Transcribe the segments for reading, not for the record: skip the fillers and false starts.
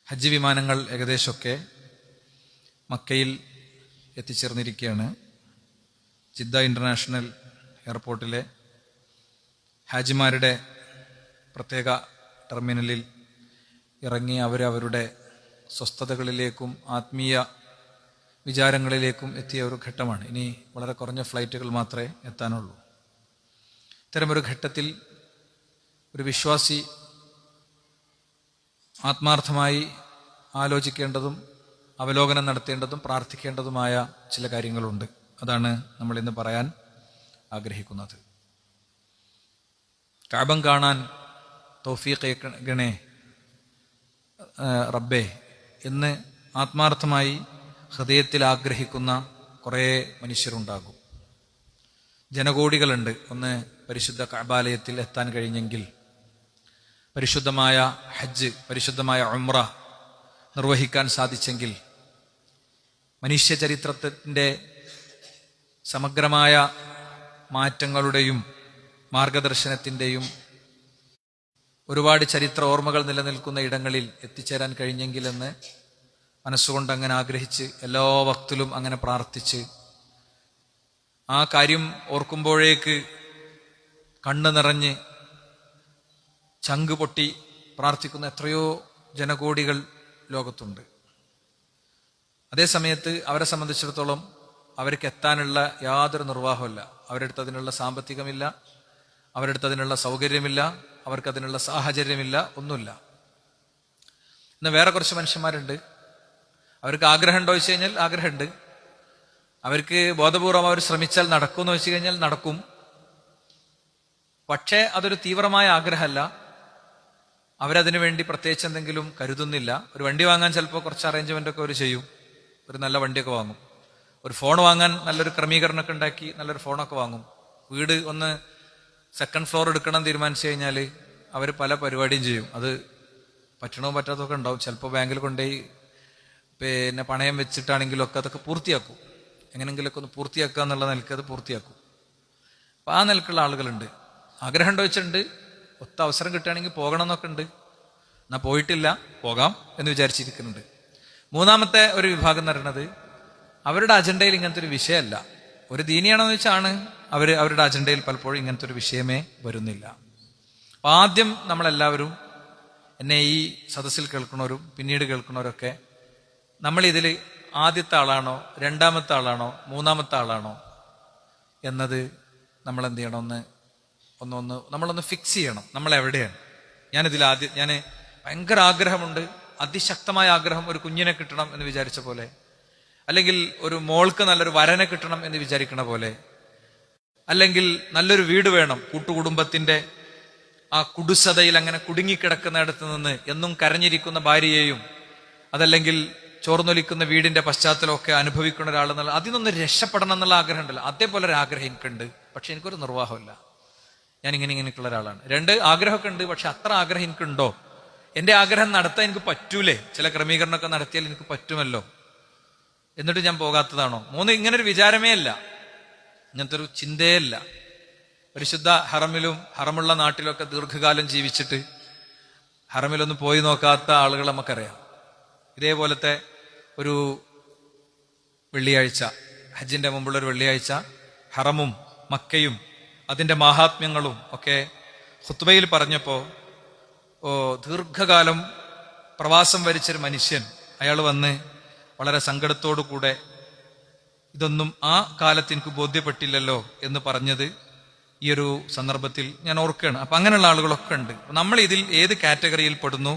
ഹജ്ജ് വിമാനങ്ങൾ ഏകദേശമൊക്കെ മക്കയിൽ എത്തിച്ചേർന്നിരിക്കുകയാണ്. ജിദ്ദ ഇൻ്റർനാഷണൽ എയർപോർട്ടിലെ ഹാജിമാരുടെ പ്രത്യേക ടെർമിനലിൽ ഇറങ്ങി അവരവരുടെ സ്വസ്ഥതകളിലേക്കും ആത്മീയ വിചാരങ്ങളിലേക്കും എത്തിയ ഒരു ഘട്ടമാണ്. ഇനി വളരെ കുറഞ്ഞ ഫ്ലൈറ്റുകൾ മാത്രമേ എത്താനുള്ളൂ. ഇത്തരമൊരു ഘട്ടത്തിൽ ഒരു വിശ്വാസി ആത്മാർത്ഥമായി ആലോചിക്കേണ്ടതും അവലോകനം നടത്തേണ്ടതും പ്രാർത്ഥിക്കേണ്ടതുമായ ചില കാര്യങ്ങളുണ്ട്. അതാണ് നമ്മൾ ഇന്ന് പറയാൻ ആഗ്രഹിക്കുന്നത്. കഅബ കാണാൻ തൗഫീഖ് ഗണേ റബ്ബേ എന്ന് ആത്മാർത്ഥമായി ഹൃദയത്തിൽ ആഗ്രഹിക്കുന്ന കുറേ മനുഷ്യരുണ്ടാകും. ജനകോടികളുണ്ട്. ഒന്ന് പരിശുദ്ധ കഅബാലയത്തിൽ എത്താൻ കഴിഞ്ഞെങ്കിൽ, പരിശുദ്ധമായ ഹജ്ജ്, പരിശുദ്ധമായ ഉംറ നിർവഹിക്കാൻ സാധിച്ചെങ്കിൽ, മനുഷ്യ ചരിത്രത്തിൻ്റെ സമഗ്രമായ മാറ്റങ്ങളുടെയും മാർഗദർശനത്തിൻ്റെയും ഒരുപാട് ചരിത്ര ഓർമ്മകൾ നിലനിൽക്കുന്ന ഇടങ്ങളിൽ എത്തിച്ചേരാൻ കഴിഞ്ഞെങ്കിലെന്ന് മനസ്സുകൊണ്ട് അങ്ങനെ ആഗ്രഹിച്ച് എല്ലാ വക്തിലും അങ്ങനെ പ്രാർത്ഥിച്ച് ആ കാര്യം ഓർക്കുമ്പോഴേക്ക് കണ്ണ് നിറഞ്ഞ് ചങ്ക് പൊട്ടി പ്രാർത്ഥിക്കുന്ന എത്രയോ ജനകോടികൾ ലോകത്തുണ്ട്. അതേസമയത്ത് അവരെ സംബന്ധിച്ചിടത്തോളം അവർക്ക് എത്താനുള്ള യാതൊരു നിർവാഹമില്ല. അവരെടുത്ത് അതിനുള്ള സാമ്പത്തികമില്ല, അവരെടുത്ത് അതിനുള്ള സൗകര്യമില്ല, അവർക്കതിനുള്ള സാഹചര്യമില്ല, ഒന്നുമില്ല. ഇന്ന് വേറെ കുറച്ച് മനുഷ്യന്മാരുണ്ട്. അവർക്ക് ആഗ്രഹമുണ്ടോ വെച്ച് കഴിഞ്ഞാൽ ആഗ്രഹമുണ്ട്. അവർക്ക് ബോധപൂർവം അവർ ശ്രമിച്ചാൽ നടക്കുമെന്ന് വെച്ച് കഴിഞ്ഞാൽ നടക്കും. പക്ഷേ അതൊരു തീവ്രമായ ആഗ്രഹമല്ല. അവരതിനു വേണ്ടി പ്രത്യേകിച്ച് എന്തെങ്കിലും കരുതുന്നില്ല. ഒരു വണ്ടി വാങ്ങാൻ ചിലപ്പോൾ കുറച്ച് അറേഞ്ച്മെന്റ് ഒക്കെ അവർ ചെയ്യും. ഒരു നല്ല വണ്ടിയൊക്കെ വാങ്ങും. ഒരു ഫോൺ വാങ്ങാൻ നല്ലൊരു ക്രമീകരണമൊക്കെ ഉണ്ടാക്കി നല്ലൊരു ഫോണൊക്കെ വാങ്ങും. വീട് ഒന്ന് സെക്കൻഡ് ഫ്ലോർ എടുക്കണം തീരുമാനിച്ചു കഴിഞ്ഞാൽ അവർ പല പരിപാടിയും ചെയ്യും. അത് പറ്റണോ പറ്റാത്തതൊക്കെ ഉണ്ടാവും. ചിലപ്പോൾ ബാങ്കിൽ കൊണ്ടുപോയി പിന്നെ പണയം വെച്ചിട്ടാണെങ്കിലൊക്കെ അതൊക്കെ പൂർത്തിയാക്കും. എങ്ങനെയെങ്കിലുമൊക്കെ ഒന്ന് പൂർത്തിയാക്കുക എന്നുള്ള നിലക്ക് അത് പൂർത്തിയാക്കും. അപ്പം ആ നിലക്കുള്ള ആളുകളുണ്ട്. ആഗ്രഹം ഉണ്ടോ വെച്ചിട്ടുണ്ട്. ഒത്ത അവസരം കിട്ടുകയാണെങ്കിൽ പോകണം എന്നൊക്കെ ഉണ്ട്. എന്നാൽ പോയിട്ടില്ല, പോകാം എന്ന് വിചാരിച്ചിരിക്കുന്നുണ്ട്. മൂന്നാമത്തെ ഒരു വിഭാഗം എന്ന് പറയുന്നത് അവരുടെ അജണ്ടയിൽ ഇങ്ങനത്തെ ഒരു വിഷയമല്ല. ഒരു ദീനിയാണെന്ന് വെച്ചാണ് അവരുടെ അജണ്ടയിൽ പലപ്പോഴും ഇങ്ങനത്തെ ഒരു വിഷയമേ വരുന്നില്ല. അപ്പം ആദ്യം നമ്മളെല്ലാവരും, എന്നെ ഈ സദസ്സിൽ കേൾക്കുന്നവരും പിന്നീട് കേൾക്കുന്നവരൊക്കെ, നമ്മളിതിൽ ആദ്യത്തെ ആളാണോ രണ്ടാമത്തെ ആളാണോ മൂന്നാമത്തെ ആളാണോ എന്നത് നമ്മൾ എന്ത് ചെയ്യണം, നമ്മളൊന്ന് ഫിക്സ് ചെയ്യണം. നമ്മൾ എവിടെയാണ്? ഞാൻ ഭയങ്കര ആഗ്രഹമുണ്ട്, അതിശക്തമായ ആഗ്രഹം, ഒരു കുഞ്ഞിനെ കിട്ടണം എന്ന് വിചാരിച്ച പോലെ, അല്ലെങ്കിൽ ഒരു മോൾക്ക് നല്ലൊരു വരനെ കിട്ടണം എന്ന് വിചാരിക്കണ പോലെ, അല്ലെങ്കിൽ നല്ലൊരു വീട് വേണം, കൂട്ടുകുടുംബത്തിന്റെ ആ കുടുസതയിൽ അങ്ങനെ കുടുങ്ങിക്കിടക്കുന്നിടത്ത് നിന്ന് എന്നും കരഞ്ഞിരിക്കുന്ന ഭാര്യയെയും, അതല്ലെങ്കിൽ ചോർന്നൊലിക്കുന്ന വീടിന്റെ പശ്ചാത്തലമൊക്കെ അനുഭവിക്കുന്ന ഒരാളെന്നുള്ള അതിനൊന്ന് രക്ഷപ്പെടണം എന്നുള്ള ആഗ്രഹം ഉണ്ടല്ലോ, അതേപോലെ ഒരു ആഗ്രഹം എനിക്കുണ്ട്. പക്ഷെ എനിക്കൊരു നിർവാഹമില്ല. ഞാൻ ഇങ്ങനെയൊക്കെയുള്ള ഒരാളാണ്. രണ്ട്, ആഗ്രഹമൊക്കെ ഉണ്ട്, പക്ഷെ അത്ര ആഗ്രഹം എനിക്കുണ്ടോ? എന്റെ ആഗ്രഹം നടത്താൻ എനിക്ക് പറ്റൂലേ? ചില ക്രമീകരണമൊക്കെ നടത്തിയാൽ എനിക്ക് പറ്റുമല്ലോ, എന്നിട്ട് ഞാൻ പോകാത്തതാണോ? മൂന്ന്, ഇങ്ങനൊരു വിചാരമേ അല്ല, ഇങ്ങനത്തെ ഒരു ചിന്തയേ അല്ല. പരിശുദ്ധ ഹറമിലും ഹറമുള്ള നാട്ടിലൊക്കെ ദീർഘകാലം ജീവിച്ചിട്ട് ഹറമിലൊന്നും പോയി നോക്കാത്ത ആളുകൾ നമുക്കറിയാം. ഇതേപോലത്തെ ഒരു വെള്ളിയാഴ്ച, ഹജ്ജിന്റെ മുമ്പുള്ള ഒരു വെള്ളിയാഴ്ച, ഹറമും മക്കയും അതിന്റെ മാഹാത്മ്യങ്ങളും ഒക്കെ ഖുത്ബയിൽ പറഞ്ഞപ്പോൾ, ദീർഘകാലം പ്രവാസം വരിച്ചൊരു മനുഷ്യൻ, അയാൾ വന്ന് വളരെ സങ്കടത്തോടു കൂടെ ഇതൊന്നും ആ കാലത്ത് എനിക്ക് ബോധ്യപ്പെട്ടില്ലല്ലോ എന്ന് പറഞ്ഞത് ഈ ഒരു സന്ദർഭത്തിൽ ഞാൻ ഓർക്കുകയാണ്. അപ്പൊ അങ്ങനെയുള്ള ആളുകളൊക്കെ ഉണ്ട്. നമ്മൾ ഇതിൽ ഏത് കാറ്റഗറിയിൽ പെടുന്നു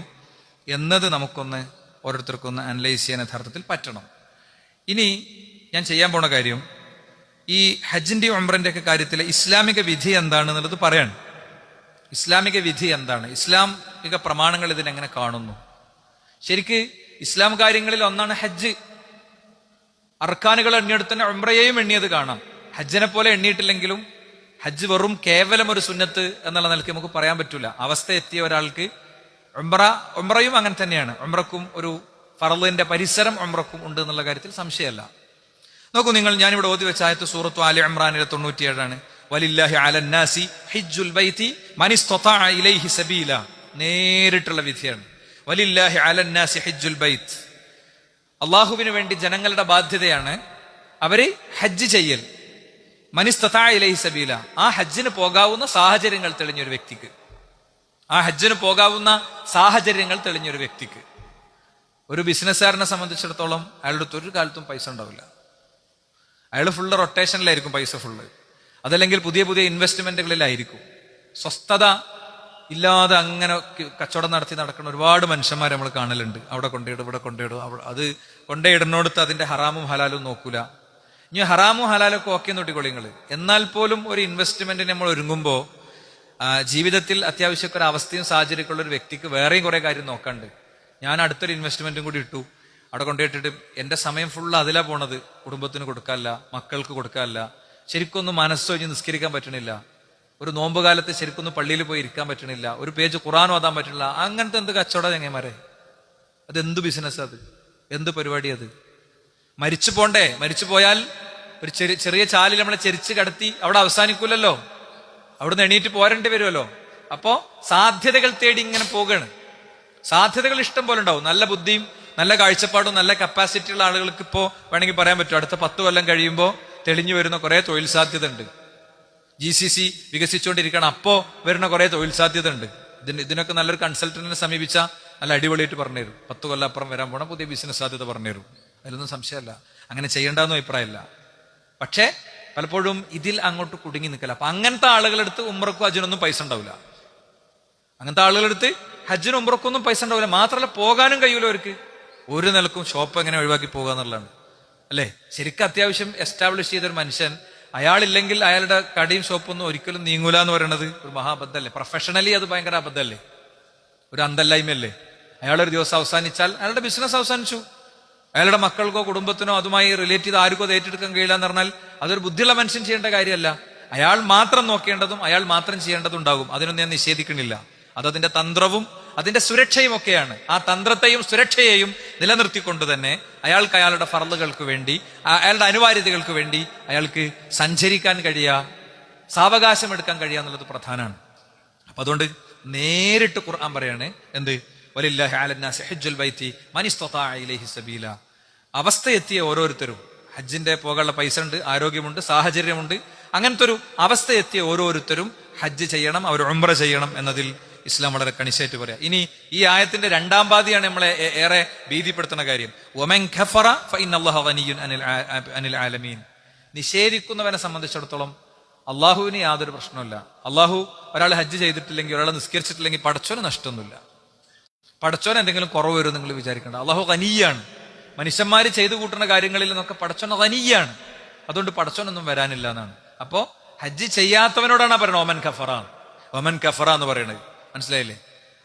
എന്നത് നമുക്കൊന്ന് ഓരോരുത്തർക്കൊന്ന് അനലൈസ് ചെയ്യാൻ യഥാർത്ഥത്തിൽ പറ്റണം. ഇനി ഞാൻ ചെയ്യാൻ പോണ കാര്യം, ഈ ഹജ്ജിന്റെയും ഉംറന്റെ ഒക്കെ കാര്യത്തിലെ ഇസ്ലാമിക വിധി എന്താണെന്നുള്ളത് പറയാണ്. ഇസ്ലാമിക വിധി എന്താണ്? ഇസ്ലാമിക പ്രമാണങ്ങൾ ഇതിനെങ്ങനെ കാണുന്നു? ശരിക്ക് ഇസ്ലാം കാര്യങ്ങളിൽ ഒന്നാണ് ഹജ്ജ്. അർക്കാനുകൾ എണ്ണിയെടുത്ത് തന്നെ ഉംറയെയും എണ്ണിയത് കാണാം. ഹജ്ജിനെ പോലെ എണ്ണിയിട്ടില്ലെങ്കിലും ഹജ്ജ് വെറും കേവലം ഒരു സുന്നത്ത് എന്നുള്ള നിലയ്ക്ക് നമുക്ക് പറയാൻ പറ്റൂല. അവസ്ഥ എത്തിയ ഒരാൾക്ക് ഉംറയും അങ്ങനെ തന്നെയാണ്. ഉംറക്കും ഒരു ഫർളിന്റെ പരിസരം ഉംറക്കും ഉണ്ട് എന്നുള്ള കാര്യത്തിൽ സംശയമല്ല. നോക്കൂ നിങ്ങൾ, ഞാനിവിടെ ഓതി വെച്ച ആയത്ത് സൂറത്തു ആലി ഇംറാനിലെ 97 വലില്ലാഹി അലന്നാസി ഹിജ്ജുൽ ബൈതി മൻ ഇസ്തതാഅ ഇലൈഹി സബീല. നേരിട്ടുള്ള വിധിയാണ്. വലില്ലാഹി അലന്നാസി ഹജ്ജുൽ ബൈത്ത്, അള്ളാഹുവിന് വേണ്ടി ജനങ്ങളുടെ ബാധ്യതയാണ് അവര് ഹജ്ജ് ചെയ്യൽ. മനിസ്തതാ ഇലൈഹി സബീല, ആ ഹജ്ജിന് പോകാവുന്ന സാഹചര്യങ്ങൾ തെളിഞ്ഞൊരു വ്യക്തിക്ക്, ആ ഹജ്ജിന് പോകാവുന്ന സാഹചര്യങ്ങൾ തെളിഞ്ഞൊരു വ്യക്തിക്ക്. ഒരു ബിസിനസ്സുകാരനെ സംബന്ധിച്ചിടത്തോളം അയാളുടെ അടുത്ത് ഒരു കാലത്തും പൈസ ഉണ്ടാവില്ല. അയാൾ ഫുള്ള് റൊട്ടേഷനിലായിരിക്കും, പൈസ ഫുള്ള്. അതല്ലെങ്കിൽ പുതിയ പുതിയ ഇൻവെസ്റ്റ്മെന്റുകളിലായിരിക്കും. സ്വസ്ഥത ഇല്ലാതെ അങ്ങനെ കച്ചവടം നടത്തി നടക്കുന്ന ഒരുപാട് മനുഷ്യന്മാരെ നമ്മൾ കാണലുണ്ട്. അവിടെ കൊണ്ടുപോയിടും, ഇവിടെ കൊണ്ടുപോയിടും, അത് കൊണ്ടുപോയിടുന്നിടത്ത് അതിന്റെ ഹറാമും ഹലാലും നോക്കൂല. ഇനി ഹറാമും ഹലാലൊക്കെ ഓക്കെ നോട്ടിക്കൊള്ളിങ്ങൾ. എന്നാൽ പോലും ഒരു ഇൻവെസ്റ്റ്മെന്റിന് നമ്മൾ ഒരുങ്ങുമ്പോൾ ജീവിതത്തിൽ അത്യാവശ്യമൊക്കെ ഒരു അവസ്ഥയും സാഹചര്യമൊക്കെ ഉള്ള ഒരു വ്യക്തിക്ക് വേറെയും കുറെ കാര്യം നോക്കാണ്ട്. ഞാൻ അടുത്തൊരു ഇൻവെസ്റ്റ്മെന്റും കൂടി ഇട്ടു, അവിടെ കൊണ്ടുപോയിട്ടിട്ട് എന്റെ സമയം ഫുള്ള് അതിലാ പോണത്. കുടുംബത്തിന് കൊടുക്കാനില്ല, മക്കൾക്ക് കൊടുക്കാനില്ല, ശരിക്കൊന്നും മനസ്സൊഴിഞ്ഞ് നിസ്കരിക്കാൻ പറ്റണില്ല, ഒരു നോമ്പ് കാലത്ത് ശരിക്കൊന്നും പള്ളിയിൽ പോയി ഇരിക്കാൻ പറ്റണില്ല, ഒരു പേജ് ഖുർആൻ ഓതാൻ പറ്റണില്ല. അങ്ങനത്തെ എന്ത് കച്ചവടം ചങ്ങന്മാരെ? അതെന്ത് ബിസിനസ്? അത് എന്ത് പരിപാടി? അത് മരിച്ചു പോണ്ടേ? മരിച്ചു പോയാൽ ഒരു ചെറിയ ചാലിൽ നമ്മളെ ചെരിച്ച് കടത്തി അവിടെ അവസാനിക്കൂലല്ലോ, അവിടുന്ന് എണീറ്റ് പോരേണ്ടി വരുമല്ലോ. അപ്പോ സാധ്യതകൾ തേടി ഇങ്ങനെ പോവുകയാണ്. സാധ്യതകൾ ഇഷ്ടം പോലെ ഉണ്ടാവും. നല്ല ബുദ്ധിയും നല്ല കാഴ്ചപ്പാടും നല്ല കപ്പാസിറ്റി ഉള്ള ആളുകൾക്ക് ഇപ്പോ വേണമെങ്കിൽ പറയാൻ പറ്റും, അടുത്ത 10 കൊല്ലം കഴിയുമ്പോൾ തെളിഞ്ഞു വരുന്ന കുറെ തൊഴിൽ സാധ്യത ഉണ്ട്. GCC വികസിച്ചുകൊണ്ടിരിക്കണം, അപ്പോ വരുന്ന കുറെ തൊഴിൽ സാധ്യത ഉണ്ട്. ഇതിനൊക്കെ നല്ലൊരു കൺസൾട്ടന്റിനെ സമീപിച്ചാൽ നല്ല അടിപൊളിയായിട്ട് പറഞ്ഞുതരും. 10 കൊല്ലം അപ്പുറം വരാൻ പോണ പുതിയ ബിസിനസ് സാധ്യത പറഞ്ഞുതരും. അതിലൊന്നും സംശയമല്ല, അങ്ങനെ ചെയ്യേണ്ടെന്നും അഭിപ്രായമില്ല. പക്ഷേ പലപ്പോഴും ഇതിൽ അങ്ങോട്ട് കുടുങ്ങി നിൽക്കല. അപ്പൊ അങ്ങനത്തെ ആളുകളെടുത്ത് ഉംറക്കും ഹജ്ജിനൊന്നും പൈസ ഉണ്ടാവില്ല. അങ്ങനത്തെ ആളുകളെടുത്ത് ഹജ്ജിനും ഉംറക്കൊന്നും പൈസ ഉണ്ടാവില്ല. മാത്രമല്ല പോകാനും കഴിയൂല അവർക്ക്. ഒരു നിലക്കും ഷോപ്പ് എങ്ങനെ ഒഴിവാക്കി പോകുക എന്നുള്ളതാണ് അല്ലേ. ശരിക്കും അത്യാവശ്യം എസ്റ്റാബ്ലിഷ് ചെയ്തൊരു മനുഷ്യൻ, അയാളില്ലെങ്കിൽ അയാളുടെ കടയും ഷോപ്പൊന്നും ഒരിക്കലും നീങ്ങൂല എന്ന് പറയുന്നത് ഒരു മഹാബദ്ധല്ലേ. പ്രൊഫഷണലി അത് ഭയങ്കര അബദ്ധല്ലേ, ഒരു അന്തല്ലായ്മയല്ലേ. അയാളൊരു ദിവസം അവസാനിച്ചാൽ അയാളുടെ ബിസിനസ് അവസാനിച്ചു. അയാളുടെ മക്കൾക്കോ കുടുംബത്തിനോ അതുമായി റിലേറ്റ് ചെയ്ത് ആർക്കോ അത് ഏറ്റെടുക്കാൻ കഴിയില്ല എന്ന് പറഞ്ഞാൽ അതൊരു ബുദ്ധിയുള്ള മനുഷ്യൻ ചെയ്യേണ്ട കാര്യമല്ല. അയാൾ മാത്രം നോക്കേണ്ടതും അയാൾ മാത്രം ചെയ്യേണ്ടതും ഉണ്ടാകും. അതിനൊന്നും ഞാൻ നിഷേധിക്കണില്ല. അതതിന്റെ തന്ത്രവും അതിന്റെ സുരക്ഷയും ഒക്കെയാണ്. ആ തന്ത്രത്തെയും സുരക്ഷയെയും നിലനിർത്തിക്കൊണ്ട് തന്നെ അയാൾക്ക് അയാളുടെ ഫർളുകൾക്ക് വേണ്ടി, അയാളുടെ അനിവാര്യതകൾക്ക് വേണ്ടി അയാൾക്ക് സഞ്ചരിക്കാൻ കഴിയുക, സാവകാശം എടുക്കാൻ കഴിയുക എന്നുള്ളത് പ്രധാനമാണ്. അപ്പൊ അതുകൊണ്ട് നേരിട്ട് ഖുർആൻ പറയാണ് എന്ത്, വലില്ലാഹി അലന്നാസി ഹജ്ജുൽ ബൈത്തി മൻ ഇസ്തതാഅ ഇലൈഹി സബീല. അവസ്ഥ എത്തിയ ഓരോരുത്തരും, ഹജ്ജിന്റെ പോകാനുള്ള പൈസ ഉണ്ട്, ആരോഗ്യമുണ്ട്, സാഹചര്യമുണ്ട്, അങ്ങനത്തെ ഒരു അവസ്ഥ എത്തിയ ഓരോരുത്തരും ഹജ്ജ് ചെയ്യണം, അവർ ഉംറ ചെയ്യണം എന്നതിൽ ഇസ്ലാം വളരെ കണിശായിട്ട് പറയാം. ഇനി ഈ ആയത്തിന്റെ 2ാം പാതിയാണ് നമ്മളെ ഏറെ ഭീതിപ്പെടുത്തുന്ന കാര്യം. വമൻ ഖഫറ ഫഇന്നല്ലാഹ ഗനിയ്യുൻ അനിൽ ആലമീൻ. നിഷേധിക്കുന്നവനെ സംബന്ധിച്ചിടത്തോളം അള്ളാഹുവിന് യാതൊരു പ്രശ്നമില്ല. അള്ളാഹു ഒരാൾ ഹജ്ജ് ചെയ്തിട്ടില്ലെങ്കിൽ, ഒരാൾ നിസ്കരിച്ചിട്ടില്ലെങ്കിൽ പടച്ചോന് നഷ്ടമൊന്നുമില്ല. പടച്ചോൻ എന്തെങ്കിലും കുറവ് വരും നിങ്ങൾ വിചാരിക്കേണ്ട. അള്ളാഹു ഗനിയാണ്. മനുഷ്യന്മാര് ചെയ്തു കൂട്ടുന്ന കാര്യങ്ങളിൽ നിന്നൊക്കെ പടച്ചോൻ ഗനിയാണ്. അതുകൊണ്ട് പടച്ചോനൊന്നും വരാനില്ല എന്നാണ്. അപ്പോ ഹജ്ജ് ചെയ്യാത്തവനോടാണ് പറയുന്നത് ഒമൻ ഖഫറ, ഒമൻ ഖഫറ എന്ന് പറയുന്നത്. മനസ്സിലായില്ലേ?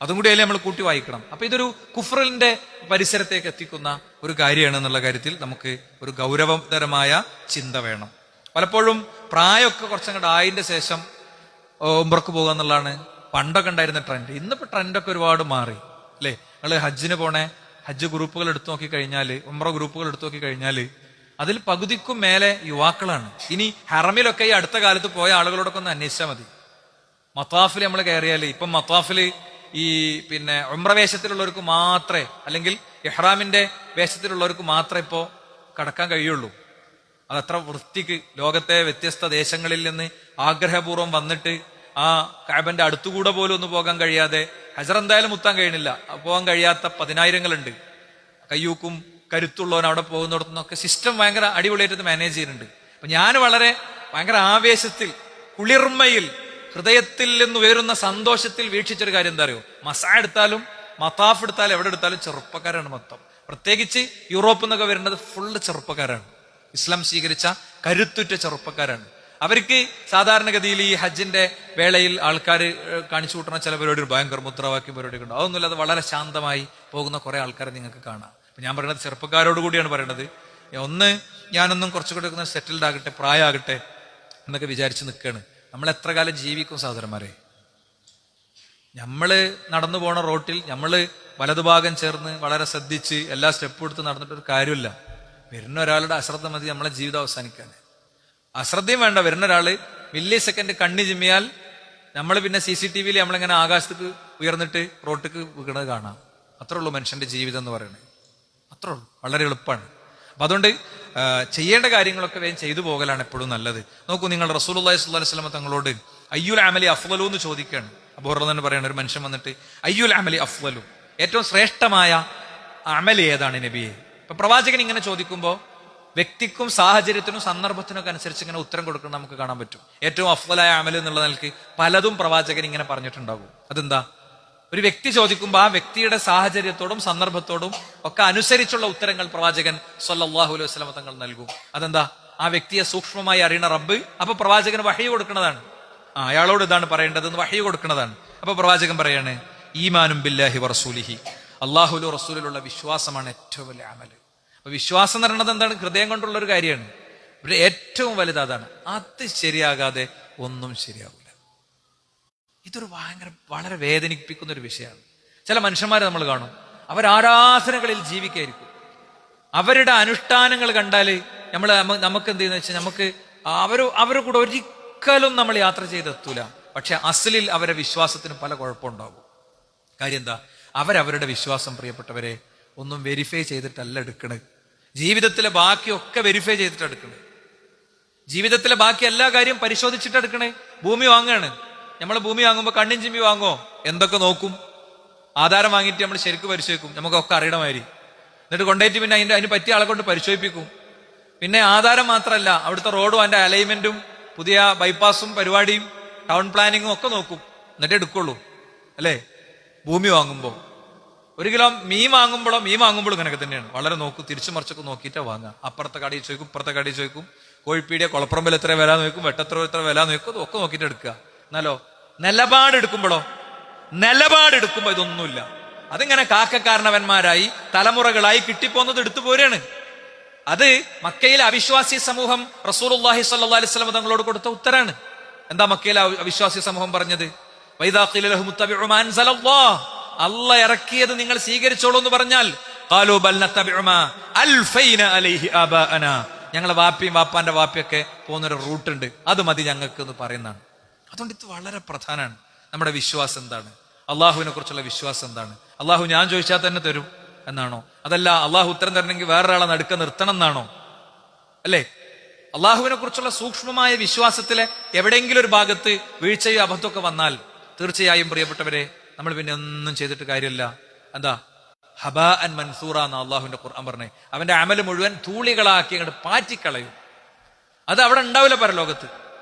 അതും കൂടി അതിൽ നമ്മൾ കൂട്ടി വായിക്കണം. അപ്പൊ ഇതൊരു കുഫറിന്റെ പരിസരത്തേക്ക് എത്തിക്കുന്ന ഒരു കാര്യമാണ് എന്നുള്ള കാര്യത്തിൽ നമുക്ക് ഒരു ഗൗരവതരമായ ചിന്ത വേണം. പലപ്പോഴും പ്രായമൊക്കെ കുറച്ചങ്ങോട്ട് ആയതിന്റെ ശേഷം ഉംറക്ക് പോകുക എന്നുള്ളതാണ് പണ്ടൊക്കെ ഉണ്ടായിരുന്ന ട്രെൻഡ്. ഇന്നിപ്പോ ട്രെൻഡൊക്കെ ഒരുപാട് മാറി അല്ലേ. നിങ്ങൾ ഹജ്ജിന് പോണേ ഹജ്ജ് ഗ്രൂപ്പുകൾ എടുത്തു നോക്കി കഴിഞ്ഞാല്, ഉംറ ഗ്രൂപ്പുകൾ എടുത്തു നോക്കി കഴിഞ്ഞാല് അതിൽ പകുതിക്കും മേലെ യുവാക്കളാണ്. ഇനി ഹറമിലൊക്കെ ഈ അടുത്ത കാലത്ത് പോയ ആളുകളോടൊക്കെ ഒന്ന് അന്വേഷിച്ചാൽ മതി. മത്താഫിൽ നമ്മൾ കയറിയാല് ഇപ്പം മത്താഫില് ഈ ഉംറ വേഷത്തിലുള്ളവർക്ക് മാത്രമേ, അല്ലെങ്കിൽ ഇഹ്റാമിന്റെ വേഷത്തിലുള്ളവർക്ക് മാത്രമേ ഇപ്പോ കടക്കാൻ കഴിയുള്ളൂ. അതത്ര വൃത്തിക്ക് ലോകത്തെ വ്യത്യസ്ത ദേശങ്ങളിൽ നിന്ന് ആഗ്രഹപൂർവ്വം വന്നിട്ട് ആ കഅബന്റെ അടുത്തുകൂടെ പോലും ഒന്ന് പോകാൻ കഴിയാതെ, ഹജർ എന്തായാലും മുത്താൻ കഴിയണില്ല, പോകാൻ കഴിയാത്ത 10,000-ങ്ങളുണ്ട്. കയ്യൂക്കും കരുത്തുള്ളവൻ അവിടെ പോകുന്നിടത്തുനിന്നൊക്കെ സിസ്റ്റം ഭയങ്കര അടിപൊളിയായിട്ട് മാനേജ് ചെയ്യുന്നുണ്ട്. അപ്പൊ ഞാൻ വളരെ ഭയങ്കര ആവേശത്തിൽ, കുളിർമയിൽ, ഹൃദയത്തിൽ നിന്ന് ഉയരുന്ന സന്തോഷത്തിൽ വീക്ഷിച്ചൊരു കാര്യം എന്താ അറിയോ? മസാ എടുത്താലും മത്താഫ് എടുത്താലും എവിടെ എടുത്താലും ചെറുപ്പക്കാരാണ് മൊത്തം. പ്രത്യേകിച്ച് യൂറോപ്പിൽ നിന്നൊക്കെ വരുന്നത് ഫുള്ള് ചെറുപ്പക്കാരാണ്. ഇസ്ലാം സ്വീകരിച്ച കരുത്തുറ്റ ചെറുപ്പക്കാരാണ്. അവർക്ക് സാധാരണഗതിയിൽ ഈ ഹജ്ജിന്റെ വേളയിൽ ആൾക്കാർ കാണിച്ചു കൂട്ടുന്ന ചില പരിപാടികൾ, ഭയങ്കര മുദ്രാവാക്യം പരിപാടികൾ ഉണ്ട്. അതൊന്നുമില്ലാതെ വളരെ ശാന്തമായി പോകുന്ന കുറെ ആൾക്കാരെ നിങ്ങൾക്ക് കാണാം. അപ്പൊ ഞാൻ പറയുന്നത് ചെറുപ്പക്കാരോട് കൂടിയാണ് പറയുന്നത്. ഒന്ന്, ഞാനൊന്നും കുറച്ചുകൂടി ഒന്ന് സെറ്റിൽഡ് ആകട്ടെ, പ്രായമാകട്ടെ എന്നൊക്കെ വിചാരിച്ച് നിൽക്കുകയാണ്. നമ്മൾ എത്ര കാലം ജീവിക്കും സഹോദരന്മാരെ? നമ്മള് നടന്നു പോണ റോട്ടിൽ നമ്മള് വലതുഭാഗം ചേർന്ന് വളരെ ശ്രദ്ധിച്ച് എല്ലാ സ്റ്റെപ്പും എടുത്ത് നടന്നിട്ടൊരു കാര്യമില്ല. വരുന്ന ഒരാളുടെ അശ്രദ്ധ മതി നമ്മളെ ജീവിതം അവസാനിക്കാൻ. അശ്രദ്ധയും വേണ്ട. വരുന്ന ഒരാള് മില്ലി സെക്കൻഡ് കണ്ണി ചിമ്മിയാൽ നമ്മൾ പിന്നെ CCTV-യിൽ നമ്മളിങ്ങനെ ആകാശത്തേക്ക് ഉയർന്നിട്ട് റോട്ടിക്ക് വീണത് കാണാം. അത്രേ ഉള്ളൂ മനുഷ്യന്റെ ജീവിതം എന്ന് പറയുന്നത്. അത്രേ ഉള്ളൂ, വളരെ എളുപ്പമാണ്. അപ്പൊ അതുകൊണ്ട് ചെയ്യേണ്ട കാര്യങ്ങളൊക്കെ വേഗം ചെയ്തു പോകലാണ് എപ്പോഴും നല്ലത്. നോക്കൂ, നിങ്ങൾ റസൂലുള്ളാഹി സ്വല്ലല്ലാഹു അലൈഹി വസല്ലം തങ്ങളോട് അയ്യുൽ അമലി അഫ്ളലു എന്ന് ചോദിക്കുകയാണ്. അബൂ ഹുറൈറ തന്നെ പറയാണ്, ഒരു മനുഷ്യൻ വന്നിട്ട് അയ്യുൽ അമലി അഫ്ളലു, ഏറ്റവും ശ്രേഷ്ഠമായ അമൽ ഏതാണ് നബിയെ? ഇപ്പൊ പ്രവാചകൻ ഇങ്ങനെ ചോദിക്കുമ്പോൾ വ്യക്തിക്കും സാഹചര്യത്തിനും സന്ദർഭത്തിനൊക്കെ അനുസരിച്ച് ഇങ്ങനെ ഉത്തരം കൊടുക്കണം നമുക്ക് കാണാൻ പറ്റും. ഏറ്റവും അഫ്ളലായ അമൽ എന്നുള്ള നിലയ്ക്ക് പലതും പ്രവാചകൻ ഇങ്ങനെ പറഞ്ഞിട്ടുണ്ടാകും. അതെന്താ? ഒരു വ്യക്തി ചോദിക്കുമ്പോൾ ആ വ്യക്തിയുടെ സാഹചര്യത്തോടും സന്ദർഭത്തോടും ഒക്കെ അനുസരിച്ചുള്ള ഉത്തരങ്ങൾ പ്രവാചകൻ സ്വല്ലല്ലാഹു അലൈഹി വസല്ലം തങ്ങൾ നൽകും. അതെന്താ? ആ വ്യക്തിയെ സൂക്ഷ്മമായി അറിയണ റബ്ബ് അപ്പൊ പ്രവാചകന് വഹയി കൊടുക്കുന്നതാണ്. അയാളോട് ഇതാണ് പറയേണ്ടതെന്ന് വഹയി കൊടുക്കുന്നതാണ്. അപ്പൊ പ്രവാചകൻ പറയാണ്, ഈമാനും ബില്ലാഹി വറസൂലിഹി, അള്ളാഹുലു റസൂലിലുള്ള വിശ്വാസമാണ് ഏറ്റവും വലിയ അമല്. അപ്പൊ വിശ്വാസം എന്ന് പറയുന്നത് എന്താണ്? ഹൃദയം കൊണ്ടുള്ള ഒരു കാര്യമാണ്. ഇവിടെ ഏറ്റവും വലുത് അതാണ്. അത് ശരിയാകാതെ ഒന്നും ശരിയാവില്ല. ഇതൊരു വളരെ വേദനിപ്പിക്കുന്ന ഒരു വിഷയമാണ്. ചില മനുഷ്യന്മാരെ നമ്മൾ കാണും, അവർ ആരാധനകളിൽ ജീവിക്കായിരിക്കും. അവരുടെ അനുഷ്ഠാനങ്ങൾ കണ്ടാല് നമുക്ക് എന്ത് ചെയ്യുന്ന വെച്ചാൽ നമുക്ക് അവരുടെ കൂടെ ഒരിക്കലും നമ്മൾ യാത്ര ചെയ്തെത്തൂല. പക്ഷെ അസലിൽ അവരെ വിശ്വാസത്തിന് പല കുഴപ്പമുണ്ടാകും. കാര്യം എന്താ? അവരവരുടെ വിശ്വാസം, പ്രിയപ്പെട്ടവരെ, ഒന്നും വെരിഫൈ ചെയ്തിട്ടല്ല എടുക്കണത്. ജീവിതത്തിലെ ബാക്കിയൊക്കെ വെരിഫൈ ചെയ്തിട്ട് എടുക്കണേ. ജീവിതത്തിലെ ബാക്കി എല്ലാ കാര്യവും പരിശോധിച്ചിട്ട് എടുക്കണേ. ഭൂമി വാങ്ങുകയാണ്, നമ്മൾ ഭൂമി വാങ്ങുമ്പോൾ കണ്ണിൻ ചിമ്മി വാങ്ങോ? എന്തൊക്കെ നോക്കും? ആധാരം വാങ്ങിയിട്ട് നമ്മൾ ശരിക്കും പരിശോധിക്കും, നമുക്കൊക്കെ അറിയണമാതിരി. എന്നിട്ട് കൊണ്ടുപോയിട്ട് പിന്നെ അതിന് പറ്റിയ ആളെ കൊണ്ട് പരിശോധിപ്പിക്കും. പിന്നെ ആധാരം മാത്രമല്ല, അവിടുത്തെ റോഡും അതിന്റെ അലൈൻമെന്റും പുതിയ ബൈപ്പാസും പരിപാടിയും ടൗൺ പ്ലാനിങ്ങും ഒക്കെ നോക്കും. എന്നിട്ടേ എടുക്കുള്ളൂ, അല്ലേ? ഭൂമി വാങ്ങുമ്പോൾ ഒരു കിലോ മീൻ വാങ്ങുമ്പോഴും ഇങ്ങനെയൊക്കെ തന്നെയാണ്. വളരെ നോക്കും, തിരിച്ചു മറിച്ചൊക്കെ നോക്കിയിട്ടാ വാങ്ങുക. അപ്പുറത്തെ കടയിൽ ചോദിക്കും, ഇപ്പുറത്തെ കടയിൽ ചോദിക്കും, കോഴിപ്പീടിയ കൊളപ്പറമ്പിൽ എത്ര വില നോക്കും, വെട്ടത്ര എത്ര വില നോക്കും, ഒക്കെ നോക്കിയിട്ട് എടുക്കുക. എന്നാലോ നിലപാടെടുക്കുമ്പോ ഇതൊന്നുമില്ല. അതിങ്ങനെ കാക്കക്കാരണവന്മാരായി തലമുറകളായി കിട്ടിപ്പോന്നത് എടുത്തു പോരാണ്. അത് മക്കയിലെ അവിശ്വാസി സമൂഹം റസൂലുള്ളാഹി സ്വല്ലല്ലാഹു അലൈഹി വസല്ലം തങ്ങളോട് കൊടുത്ത ഉത്തരാണ്. എന്താ മക്കയിലെ അവിശ്വാസി സമൂഹം പറഞ്ഞത്? വൈദാ ഖീല ലഹും ഇത്തബിഉ മാ അൻസലല്ലാഹ്, അല്ലാഹ് ഇറക്കിയത് നിങ്ങൾ സ്വീകരിച്ചോളൂ എന്ന് പറഞ്ഞാൽ, ഖാലൂ ബൽ നത്തബിഉ മാ അൽഫൈന അലൈഹി ആബാഅനാ, ഞങ്ങളെ വാപ്പാന്റെ വാപ്പിയൊക്കെ പോകുന്നൊരു റൂട്ടുണ്ട്, അത് മതി ഞങ്ങൾക്ക് എന്ന് പറയുന്നതാണ്. അതുകൊണ്ട് ഇത് വളരെ പ്രധാനമാണ്. നമ്മുടെ വിശ്വാസം എന്താണ്? അള്ളാഹുവിനെ കുറിച്ചുള്ള വിശ്വാസം എന്താണ്? അള്ളാഹു ഞാൻ ചോദിച്ചാൽ തന്നെ തരും എന്നാണോ? അതല്ല അള്ളാഹു ഉത്തരം തരണമെങ്കിൽ വേറൊരാളെ നടുക്ക നിർത്തണം എന്നാണോ? അല്ലേ? അള്ളാഹുവിനെ കുറിച്ചുള്ള സൂക്ഷ്മമായ വിശ്വാസത്തിലെ എവിടെയെങ്കിലും ഒരു ഭാഗത്ത് വീഴ്ചയോ അബദ്ധമൊക്കെ വന്നാൽ തീർച്ചയായും, പ്രിയപ്പെട്ടവരെ, നമ്മൾ പിന്നെ ഒന്നും ചെയ്തിട്ട് കാര്യമില്ല. എന്താ? ഹബാ അൻ മൻസൂറ എന്ന അള്ളാഹുവിന്റെ ഖുർആൻ പറഞ്ഞേ. അവന്റെ അമല് മുഴുവൻ ധൂളികളാക്കി അങ്ങോട്ട് പാറ്റിക്കളയും. അത് അവിടെ ഉണ്ടാവില്ല പരലോകത്ത്.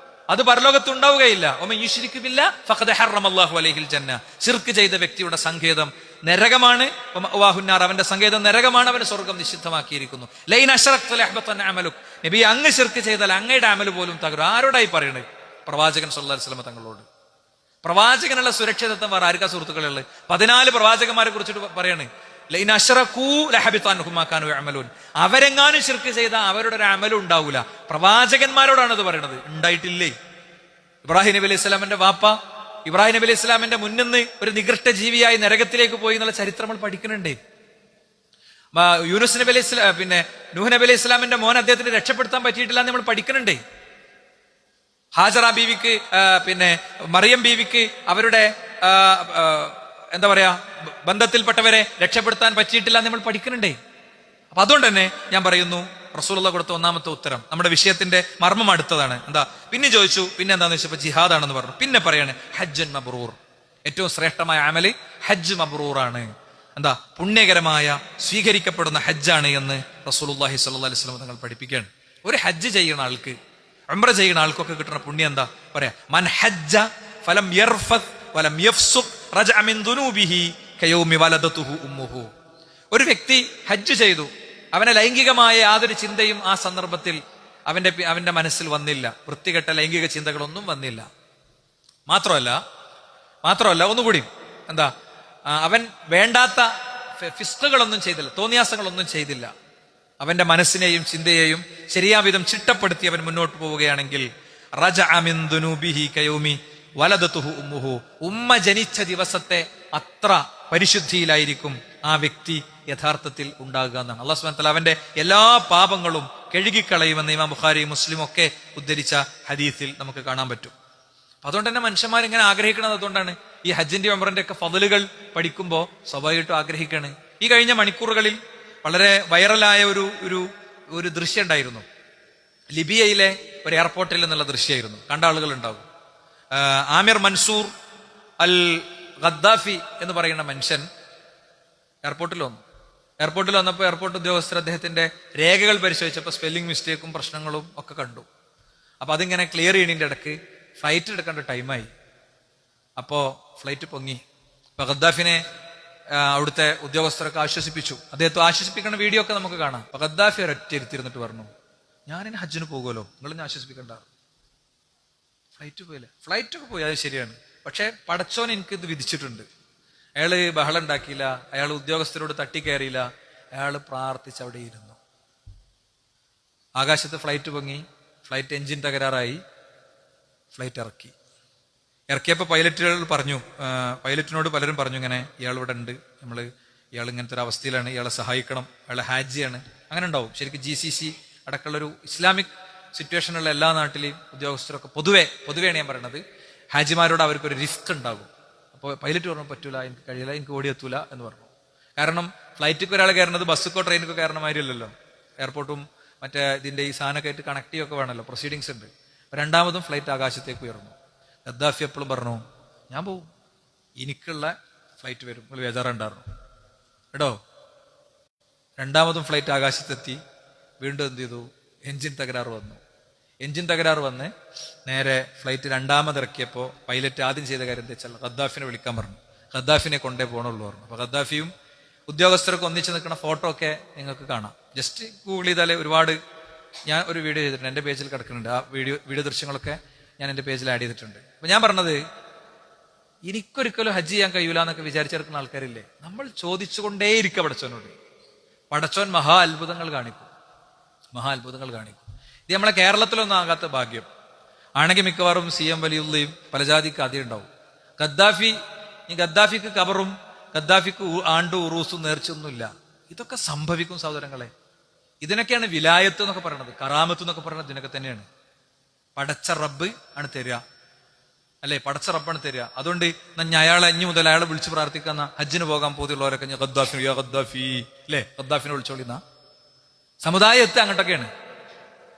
അത് പരലോകത്ത് ഉണ്ടാവുകയില്ല. ശിർക്ക് ചെയ്ത വ്യക്തിയുടെ സങ്കേതം നരകമാണ്. അവന്റെ സങ്കേതം നരകമാണ്. അവന് സ്വർഗം നിഷിദ്ധമാക്കിയിരിക്കുന്നു. നബി, അങ്ങ് ശിർക്ക് ചെയ്താൽ അങ്ങയുടെ അമല് പോലും തകരും. ആരോടായി പറയണേ? പ്രവാചകൻ സല്ലല്ലാഹു അലൈഹി വസല്ലം തങ്ങളോട്. പ്രവാചകനുള്ള സുരക്ഷിതത്വം വേറെ ആർക്കാ സുഹൃത്തുക്കളുള്ളത്? 14 പ്രവാചകന്മാരെ കുറിച്ചിട്ട് പറയണേ, അവരെങ്ങാനും ശിർക്ക് ചെയ്താൽ അവരുടെ ഒരു അമലും ഉണ്ടാവൂല. പ്രവാചകന്മാരോടാണ് ഇത് പറയണത്. ഉണ്ടായിട്ടില്ലേ? ഇബ്രാഹിം നബി അലൈഹി സ്വലാമിന്റെ വാപ്പ ഇബ്രാഹിം നബി അലൈഹി സ്വലാമിന്റെ മുന്നിന്ന് ഒരു നികൃഷ്ട ജീവിയായി നരകത്തിലേക്ക് പോയി എന്നുള്ള ചരിത്രം നമ്മൾ പഠിക്കുന്നുണ്ട്. യൂനുസ് നബി അലൈഹി സ്വലാം, പിന്നെ നൂഹ് നബി അലൈഹി സ്വലാമിന്റെ മോൻ അദ്ദേഹത്തിന് രക്ഷപ്പെടുത്താൻ പറ്റിയിട്ടില്ല എന്ന് നമ്മൾ പഠിക്കുന്നുണ്ട്. ഹാജറ ബീവിക്ക്, പിന്നെ മറിയം ബീവിക്ക് അവരുടെ എന്താ പറയാ ബന്ധത്തിൽപ്പെട്ടവരെ രക്ഷപ്പെടുത്താൻ പറ്റിയിട്ടില്ല എന്ന് നമ്മൾ പഠിക്കുന്നുണ്ടേ. അപ്പൊ അതുകൊണ്ട് തന്നെ ഞാൻ പറയുന്നു, റസൂലുള്ളാഹി കൊടുത്ത ഒന്നാമത്തെ ഉത്തരം നമ്മുടെ വിഷയത്തിന്റെ മർമ്മം അടുത്തതാണ്. എന്താ? പിന്നെ ചോദിച്ചു, പിന്നെ എന്താന്ന് വെച്ചപ്പോ ജിഹാദാണെന്ന് പറഞ്ഞു. പിന്നെ പറയാണ് ഹജ്ജൻ മബ്റൂർ, ഏറ്റവും ശ്രേഷ്ഠമായ അമല് ഹജ്ജ് മബ്റൂറാണ്. എന്താ? പുണ്യകരമായ സ്വീകരിക്കപ്പെടുന്ന ഹജ്ജാണ് എന്ന് റസൂലുള്ളാഹി സ്വല്ലല്ലാഹു അലൈഹി വസല്ലം തങ്ങൾ പഠിപ്പിക്കുകയാണ്. ഒരു ഹജ്ജ് ചെയ്യുന്ന ആൾക്ക്, ഉംറ ചെയ്യുന്ന ആൾക്കൊക്കെ കിട്ടുന്ന പുണ്യം എന്താ പറയാ? മൻ ഹജ്ജ ഫലം യർഫത്ത് വലം യഫ്സുഖ് റജഅ മിൻ ദുനൂബിഹി കയൗമി വലദതുഹു ഉമ്മുഹു. ഒരു വ്യക്തി ഹജ്ജ് ചെയ്തു, അവനെ ലൈംഗികമായ യാതൊരു ചിന്തയും ആ സന്ദർഭത്തിൽ അവന്റെ മനസ്സിൽ വന്നില്ല. വൃത്തികെട്ട ലൈംഗിക ചിന്തകളൊന്നും വന്നില്ല. മാത്രമല്ല ഒന്നുകൂടി, എന്താ? അവൻ വേണ്ടാത്ത ഫിസ്കുകളൊന്നും ചെയ്തില്ല, തോന്നിയാസങ്ങളൊന്നും ചെയ്തില്ല. അവന്റെ മനസ്സിനെയും ചിന്തയെയും ശരിയാവിധം ചിട്ടപ്പെടുത്തി അവൻ മുന്നോട്ട് പോവുകയാണെങ്കിൽ റജഅ മിൻ ദുനൂബിഹി കയൗമി വലദതുഹു ഉമ്മുഹു, ഉമ്മ ജനിച്ച ദിവസത്തെ അത്ര പരിശുദ്ധിയിലായിരിക്കും ആ വ്യക്തി യഥാർത്ഥത്തിൽ ഉണ്ടാകുക എന്നാണ്. അല്ലാഹു സുബ്ഹാനഹു വ തആല അവന്റെ എല്ലാ പാപങ്ങളും കഴുകിക്കളയുമെന്ന് ഇമാം ബുഖാരി മുസ്ലിം ഒക്കെ ഉദ്ധരിച്ച ഹദീസിൽ നമുക്ക് കാണാൻ പറ്റും. അതുകൊണ്ട് തന്നെ മനുഷ്യന്മാർ ഇങ്ങനെ ആഗ്രഹിക്കുന്നത് അതുകൊണ്ടാണ്. ഈ ഹജ്ജിന്റെ ഉംറന്റെ ഒക്കെ ഫളലുകൾ പഠിക്കുമ്പോൾ സ്വാഭാവികമായിട്ടും ആഗ്രഹിക്കാണ്. ഈ കഴിഞ്ഞ മണിക്കൂറുകളിൽ വളരെ വൈറലായ ഒരു ദൃശ്യം ഉണ്ടായിരുന്നു. ലിബിയയിലെ ഒരു എയർപോർട്ടിൽ നിന്നുള്ള ദൃശ്യമായിരുന്നു. കണ്ട ആളുകൾ ഉണ്ടാകും. ആമിർ മൻസൂർ അൽ ഖദ്ദാഫി എന്ന് പറയുന്ന മനുഷ്യൻ എയർപോർട്ടിൽ വന്നപ്പോൾ എയർപോർട്ട് ഉദ്യോഗസ്ഥർ അദ്ദേഹത്തിന്റെ രേഖകൾ പരിശോധിച്ചപ്പോൾ സ്പെല്ലിംഗ് മിസ്റ്റേക്കും പ്രശ്നങ്ങളും ഒക്കെ കണ്ടു. അപ്പൊ അതിങ്ങനെ ക്ലിയർ ചെയ്യണതിന്റെ ഇടയ്ക്ക് ഫ്ലൈറ്റ് എടുക്കേണ്ട ടൈമായി. അപ്പോ ഫ്ലൈറ്റ് പൊങ്ങി. അപ്പൊ ഖദ്ദാഫിനെ അവിടുത്തെ ഉദ്യോഗസ്ഥരൊക്കെ ആശ്വസിപ്പിച്ചു. അദ്ദേഹത്തെ ആശ്വസിപ്പിക്കുന്ന വീഡിയോ ഒക്കെ നമുക്ക് കാണാം. അപ്പൊ ഖദ്ദാഫി ഒരൊറ്റ ഇരുത്തിരുന്നിട്ട് പറഞ്ഞു, ഞാനിനി ഹജ്ജിന് പോകുമല്ലോ, നിങ്ങളൊന്നും ആശ്വസിപ്പിക്കണ്ട. ഫ്ലൈറ്റ് പോയില്ല. ഫ്ലൈറ്റൊക്കെ പോയി, അത് ശരിയാണ്. പക്ഷെ പടച്ചോൻ എനിക്കിത് വിധിച്ചിട്ടുണ്ട്. അയാള് ബഹളം ഉണ്ടാക്കിയില്ല, അയാൾ ഉദ്യോഗസ്ഥരോട് തട്ടിക്കയറിയില്ല, അയാൾ പ്രാർത്ഥിച്ച് അവിടെ ഇരുന്നു. ആകാശത്ത് ഫ്ലൈറ്റ് പൊങ്ങി, ഫ്ലൈറ്റ് എഞ്ചിൻ തകരാറായി, ഫ്ലൈറ്റ് ഇറക്കിയപ്പോൾ പൈലറ്റിനോട് പലരും പറഞ്ഞു, ഇങ്ങനെ ഇയാൾ ഇവിടെ ഉണ്ട്, ഇയാൾ ഇങ്ങനത്തെ ഒരു അവസ്ഥയിലാണ്, ഇയാളെ സഹായിക്കണം, അയാളെ ഹാജിയാണ്. അങ്ങനെ ഉണ്ടാവും. ശരിക്കും GCC അടക്കമുള്ളൊരു ഇസ്ലാമിക് സിറ്റുവേഷനുള്ള എല്ലാ നാട്ടിലെയും ഉദ്യോഗസ്ഥരൊക്കെ പൊതുവെയാണ് ഞാൻ പറയുന്നത്, ഹാജിമാരോട് അവർക്കൊരു റിസ്ക് ഉണ്ടാകും. അപ്പോൾ പൈലറ്റ് പറഞ്ഞു, പറ്റൂല, എനിക്ക് കഴിയില്ല, എനിക്ക് ഓടിയെത്തൂല എന്ന് പറഞ്ഞു. കാരണം ഫ്ലൈറ്റിക്ക് ഒരാൾ കയറുന്നത് ബസ്സുക്കോ ട്രെയിനിക്കോ കയറുന്ന മാതിരിയല്ലല്ലോ. എയർപോർട്ടും മറ്റേ ഇതിന്റെ ഈ സാധനമൊക്കെ ആയിട്ട് കണക്ട് ചെയ്യുകയൊക്കെ വേണമല്ലോ, പ്രൊസീഡിങ്സ് ഉണ്ട്. രണ്ടാമതും ഫ്ലൈറ്റ് ആകാശത്തേക്ക് ഉയർന്നു. ഖദ്ദാഫി എപ്പോഴും പറഞ്ഞു, ഞാൻ പോവും, എനിക്കുള്ള ഫ്ലൈറ്റ് വരും, നിങ്ങൾ ബേജാറുണ്ടായിരുന്നു കേട്ടോ. രണ്ടാമതും ഫ്ലൈറ്റ് ആകാശത്തെത്തി. വീണ്ടും എന്ത് ചെയ്തു? എഞ്ചിൻ തകരാറ് വന്ന് നേരെ ഫ്ലൈറ്റ് രണ്ടാമത് ഇറക്കിയപ്പോൾ പൈലറ്റ് ആദ്യം ചെയ്ത കാര്യം എന്താ വെച്ചാൽ ഖദ്ദാഫിനെ വിളിക്കാൻ പറഞ്ഞു. ഖദ്ദാഫിനെ കൊണ്ടേ പോകണുള്ളൂ പറഞ്ഞു. അപ്പൊ ഖദ്ദാഫിയും ഉദ്യോഗസ്ഥരൊക്കെ ഒന്നിച്ച് നിൽക്കുന്ന ഫോട്ടോ ഒക്കെ നിങ്ങൾക്ക് കാണാം. ജസ്റ്റ് ഗൂഗിൾ ചെയ്താലേ ഒരുപാട്. ഞാൻ ഒരു വീഡിയോ ചെയ്തിട്ടുണ്ട്, എൻ്റെ പേജിൽ കിടക്കുന്നുണ്ട്. ആ വീഡിയോ ദൃശ്യങ്ങളൊക്കെ ഞാൻ എൻ്റെ പേജിൽ ആഡ് ചെയ്തിട്ടുണ്ട്. അപ്പൊ ഞാൻ പറഞ്ഞത്, എനിക്കൊരിക്കലും ഹജ്ജ് ചെയ്യാൻ കഴിയൂല എന്നൊക്കെ വിചാരിച്ചെടുക്കുന്ന ആൾക്കാരില്ലേ, നമ്മൾ ചോദിച്ചുകൊണ്ടേയിരിക്കുക പടച്ചോനോട്. പടച്ചോൻ മഹാ അത്ഭുതങ്ങൾ കാണിക്കും. ഇത് നമ്മളെ കേരളത്തിലൊന്നും ആകാത്ത ഭാഗ്യം ആണെങ്കിൽ മിക്കവാറും CM വലിയുള്ളയും പല ജാതിക്ക് ആദ്യം ഉണ്ടാവും. ഖദ്ദാഫിക്ക് കബറും ഖദ്ദാഫിക്ക് ആണ്ടു ഉറൂസും നേർച്ചൊന്നുമില്ല. ഇതൊക്കെ സംഭവിക്കും സഹോദരങ്ങളെ. ഇതിനൊക്കെയാണ് വിലായത്ത് എന്നൊക്കെ പറയുന്നത്, കറാമത്ത് എന്നൊക്കെ പറയുന്നത് ഇതിനൊക്കെ തന്നെയാണ്. പടച്ച റബ്ബ് ആണ് തരിക, അല്ലെ? പടച്ച റബ്ബാണ് തരിക. അതുകൊണ്ട് അയാളെ ഇനി മുതൽ അയാളെ വിളിച്ച് പ്രാർത്ഥിക്കുന്ന ഹജ്ജിന് പോകാൻ പോതിയുള്ളവരൊക്കെ ഞാൻ ഖദ്ദാഫി അല്ലെ, ഖദ്ദാഫിനെ വിളിച്ചോളിന്ന സമുദായത്തെ അങ്ങോട്ടൊക്കെയാണ്.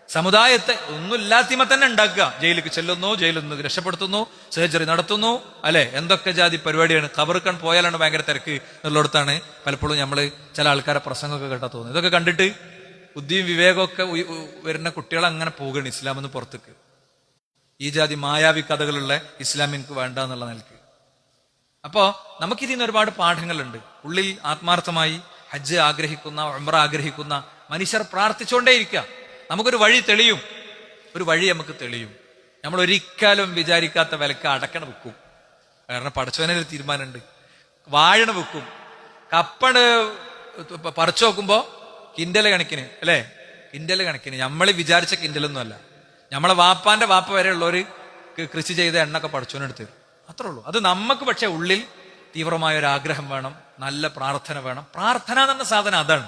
സമുദായത്തെ ഒന്നുമില്ലാത്തിമ തന്നെ ഉണ്ടാക്കുക. ജയിലിലേക്ക് ചെല്ലുന്നു, ജയിലിൽ നിന്ന് രക്ഷപ്പെടുത്തുന്നു, സർജറി നടത്തുന്നു, അല്ലെ? എന്തൊക്കെ ജാതി പരിപാടിയാണ്. ഖബർക്കാൻ പോയാലാണ് ഭയങ്കര തിരക്ക് എന്നുള്ളിടത്താണ് പലപ്പോഴും നമ്മൾ ചില ആൾക്കാരെ പ്രസംഗമൊക്കെ കേട്ടാ തോന്നുന്നു. ഇതൊക്കെ കണ്ടിട്ട് ബുദ്ധിയും വിവേകമൊക്കെ വരുന്ന കുട്ടികളെ അങ്ങനെ പോവുകയാണ് ഇസ്ലാമെന്ന് പുറത്തേക്ക്. ഈ ജാതി മായാവി കഥകളുള്ള ഇസ്ലാം എനിക്ക് വേണ്ട എന്നുള്ള നിലക്ക്. അപ്പോ നമുക്കിതിന്ന് ഒരുപാട് പാഠങ്ങളുണ്ട്. ഉള്ളിൽ ആത്മാർത്ഥമായി ഹജ്ജ് ആഗ്രഹിക്കുന്ന, ഉംറ ആഗ്രഹിക്കുന്ന മനുഷ്യർ പ്രാർത്ഥിച്ചുകൊണ്ടേയിരിക്കുക. നമുക്കൊരു വഴി തെളിയും. നമുക്ക് തെളിയും. നമ്മൾ ഒരിക്കലും വിചാരിക്കാത്ത വിലക്ക് അടക്കണ വെക്കും. കാരണം പടച്ചവനൊരു തീരുമാനമുണ്ട്. വാഴണ വെക്കും. കപ്പണ് പറിച്ചു നോക്കുമ്പോ കിൻഡല് കണക്കിന്, അല്ലെ? കിൻഡല് കണക്കിന്. നമ്മൾ വിചാരിച്ച കിൻഡലൊന്നും അല്ല. നമ്മളെ വാപ്പാന്റെ വാപ്പ വരെ ഉള്ളവര് കൃഷി ചെയ്ത എണ്ണൊക്കെ പടച്ചവനെടുത്ത് തരും. അത്രേ ഉള്ളൂ. അത് നമുക്ക് പക്ഷെ ഉള്ളിൽ തീവ്രമായ ഒരു ആഗ്രഹം വേണം, നല്ല പ്രാർത്ഥന വേണം. പ്രാർത്ഥന എന്ന സാധനം അതാണ്.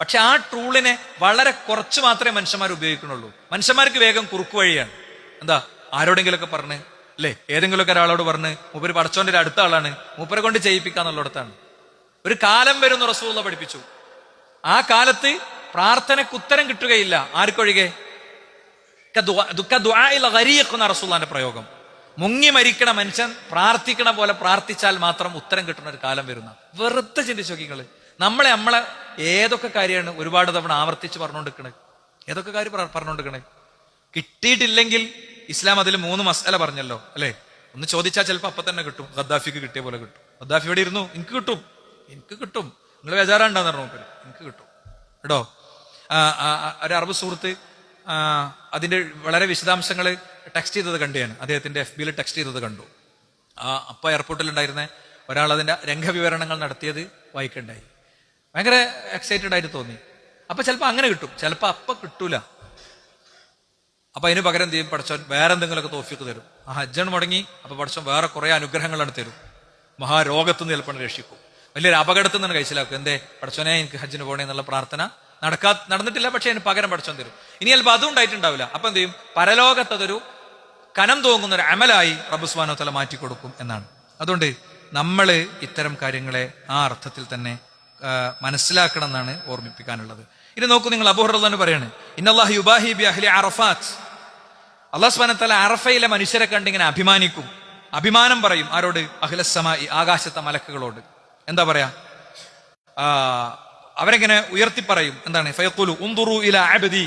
പക്ഷെ ആ ടൂളിനെ വളരെ കുറച്ച് മാത്രമേ മനുഷ്യന്മാർ ഉപയോഗിക്കുന്നുള്ളൂ. മനുഷ്യന്മാർക്ക് വേഗം കുറുക്കു വഴിയാണ്. എന്താ, ആരോടെങ്കിലൊക്കെ പറഞ്ഞ്, അല്ലെ? ഏതെങ്കിലുമൊക്കെ ഒരാളോട് പറഞ്ഞ് മൂപ്പര് പടച്ചോന്റെ അടുത്ത ആളാണ്, മൂപ്പരെ കൊണ്ട് ചെയ്യിപ്പിക്കാന്നുള്ളിടത്താണ്. ഒരു കാലം വരുന്നു റസൂലുള്ളാഹി പഠിപ്പിച്ചു. ആ കാലത്ത് പ്രാർത്ഥനയ്ക്ക് ഉത്തരം കിട്ടുകയില്ല. ആർക്കൊഴികെ? എന്ന റസൂലുള്ളാഹിന്റെ പ്രയോഗം. മുങ്ങി മരിക്കണ മനുഷ്യൻ പ്രാർത്ഥിക്കണ പോലെ പ്രാർത്ഥിച്ചാൽ മാത്രം ഉത്തരം കിട്ടുന്ന ഒരു കാലം വരുന്ന. വെറുതെ ചിന്തിച്ചു നോക്കിങ്ങള്. നമ്മളെ ഏതൊക്കെ കാര്യമാണ് ഒരുപാട് തവണ ആവർത്തിച്ച് പറഞ്ഞുകൊണ്ടിരിക്കണേ? ഏതൊക്കെ കാര്യം പറഞ്ഞുകൊണ്ടിരിക്കണേ? കിട്ടിയിട്ടില്ലെങ്കിൽ ഇസ്ലാം അതിൽ 3 മസ്അല പറഞ്ഞല്ലോ, അല്ലെ? ഒന്ന് ചോദിച്ചാൽ ചിലപ്പോൾ അപ്പൊ തന്നെ കിട്ടും. ഖദ്ദാഫിക്ക് കിട്ടിയ പോലെ കിട്ടും. ഖദ്ദാഫി ഇവിടെ ഇരുന്നു, എനിക്ക് കിട്ടും, നിങ്ങൾ ബേജാറുണ്ടാന്ന് പറഞ്ഞു, എനിക്ക് കിട്ടും കേട്ടോ. ഒരു അറബ് സുഹൃത്ത് അതിന്റെ വളരെ വിശദാംശങ്ങൾ ടെക്സ്റ്റ് ചെയ്തത് കണ്ടു. ഞാൻ അദ്ദേഹത്തിന്റെ FB ടെക്സ്റ്റ് ചെയ്തത് കണ്ടു. അപ്പ എയർപോർട്ടിൽ ഉണ്ടായിരുന്ന ഒരാൾ അതിന്റെ രംഗവിവരണങ്ങൾ നടത്തിയത് വായിക്കണ്ടായി. ഭയങ്കര എക്സൈറ്റഡ് ആയിട്ട് തോന്നി. അപ്പൊ ചിലപ്പോൾ അങ്ങനെ കിട്ടും, ചിലപ്പോൾ അപ്പൊ കിട്ടൂല. അപ്പൊ അതിന് പകരം എന്ത് ചെയ്യും? പടച്ചോൻ വേറെ എന്തെങ്കിലുമൊക്കെ തോഫിക്ക് തരും. ആ ഹജ്ജാണ് മുടങ്ങി, അപ്പൊ പടച്ചോൻ വേറെ കുറെ അനുഗ്രഹങ്ങളാണ് തരും. മഹാരോഗത്തുനിന്ന് ചിലപ്പോൾ രക്ഷിക്കും, വലിയൊരു അപകടത്തിൽ നിന്ന് കഴിച്ചിലാക്കും. എന്തേ? പടച്ചോനെ എനിക്ക് ഹജ്ജിന് പോകണേ എന്നുള്ള പ്രാർത്ഥന നടന്നിട്ടില്ല, പക്ഷെ അതിന് പകരം പടച്ചോൻ തരും. ഇനി ചിലപ്പോൾ അതും ഉണ്ടായിട്ടുണ്ടാവില്ല. അപ്പൊ എന്ത് ചെയ്യും? പരലോകത്തതൊരു കനം തോന്നുന്ന ഒരു അമലായി റബ്ബ് സുബ്ഹാനഹു വ തആല മാറ്റി കൊടുക്കും എന്നാണ്. അതുകൊണ്ട് നമ്മൾ ഇത്തരം കാര്യങ്ങളെ ആ അർത്ഥത്തിൽ തന്നെ മനസ്സിലാക്കണം എന്നാണ് ഓർമ്മിപ്പിക്കാനുള്ളത്. ഇത് നോക്കൂ, നിങ്ങൾ അബൂ ഹുറൈറ റളിയല്ലാഹു അൻഹു പറയാണ്, ഇന്നല്ലാഹു യുബാഹി ബി അഹ്ലി അറഫാത്ത്. അല്ലാഹു സുബ്ഹാനഹു വ തആല അറഫയിലെ മനുഷ്യരെ കണ്ടിങ്ങനെ അഭിമാനിക്കും, അഭിമാനം പറയും. ആരോട്? അഹ്ലസ്സമായി, ആകാശത്തെ മലക്കുകളോട്. എന്താ പറയാ? അവരെങ്ങനെ ഉയർത്തി പറയും. എന്താണ്? ഫയഖൂലു ഉൻദുറു ഇലാ അബ്ദി,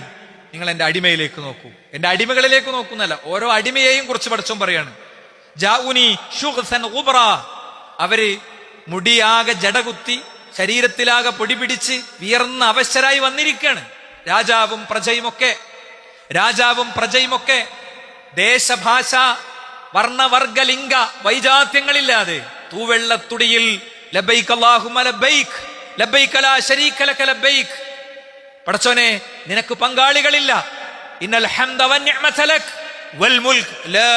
നിങ്ങൾ എന്റെ അടിമയിലേക്ക് നോക്കൂ. എന്റെ അടിമകളിലേക്ക് നോക്കുന്നല്ല, ഓരോ അടിമയെയും കുറിച്ച് പഠിച്ചോൻ പറയാണ്. ജാഉനി ശുഗ്സൻ ഗുബ്റ, അവര് മുടിയാകെ ജടകുത്തി ശരീരത്തിലാകെ പൊടി പിടിച്ച് വിയർന്ന് അവശരായി വന്നിരിക്കുകയാണ്. രാജാവും പ്രജയുമൊക്കെ ദേശഭാഷ വർണ്ണവർഗ ലിംഗ വൈജാത്യങ്ങളില്ലാതെ തൂവെള്ളത്തുടിയിൽ ലബൈക് അല്ലാഹുമ്മ ലബൈക് ലബൈക ലാ ശരീക ലക ലബൈക്, പടച്ചോനെ നിനക്ക് പങ്കാളികളില്ല, ഇന്നൽ ഹംദ വന്നിഅമത ലക് വൽ മുൽക് ലാ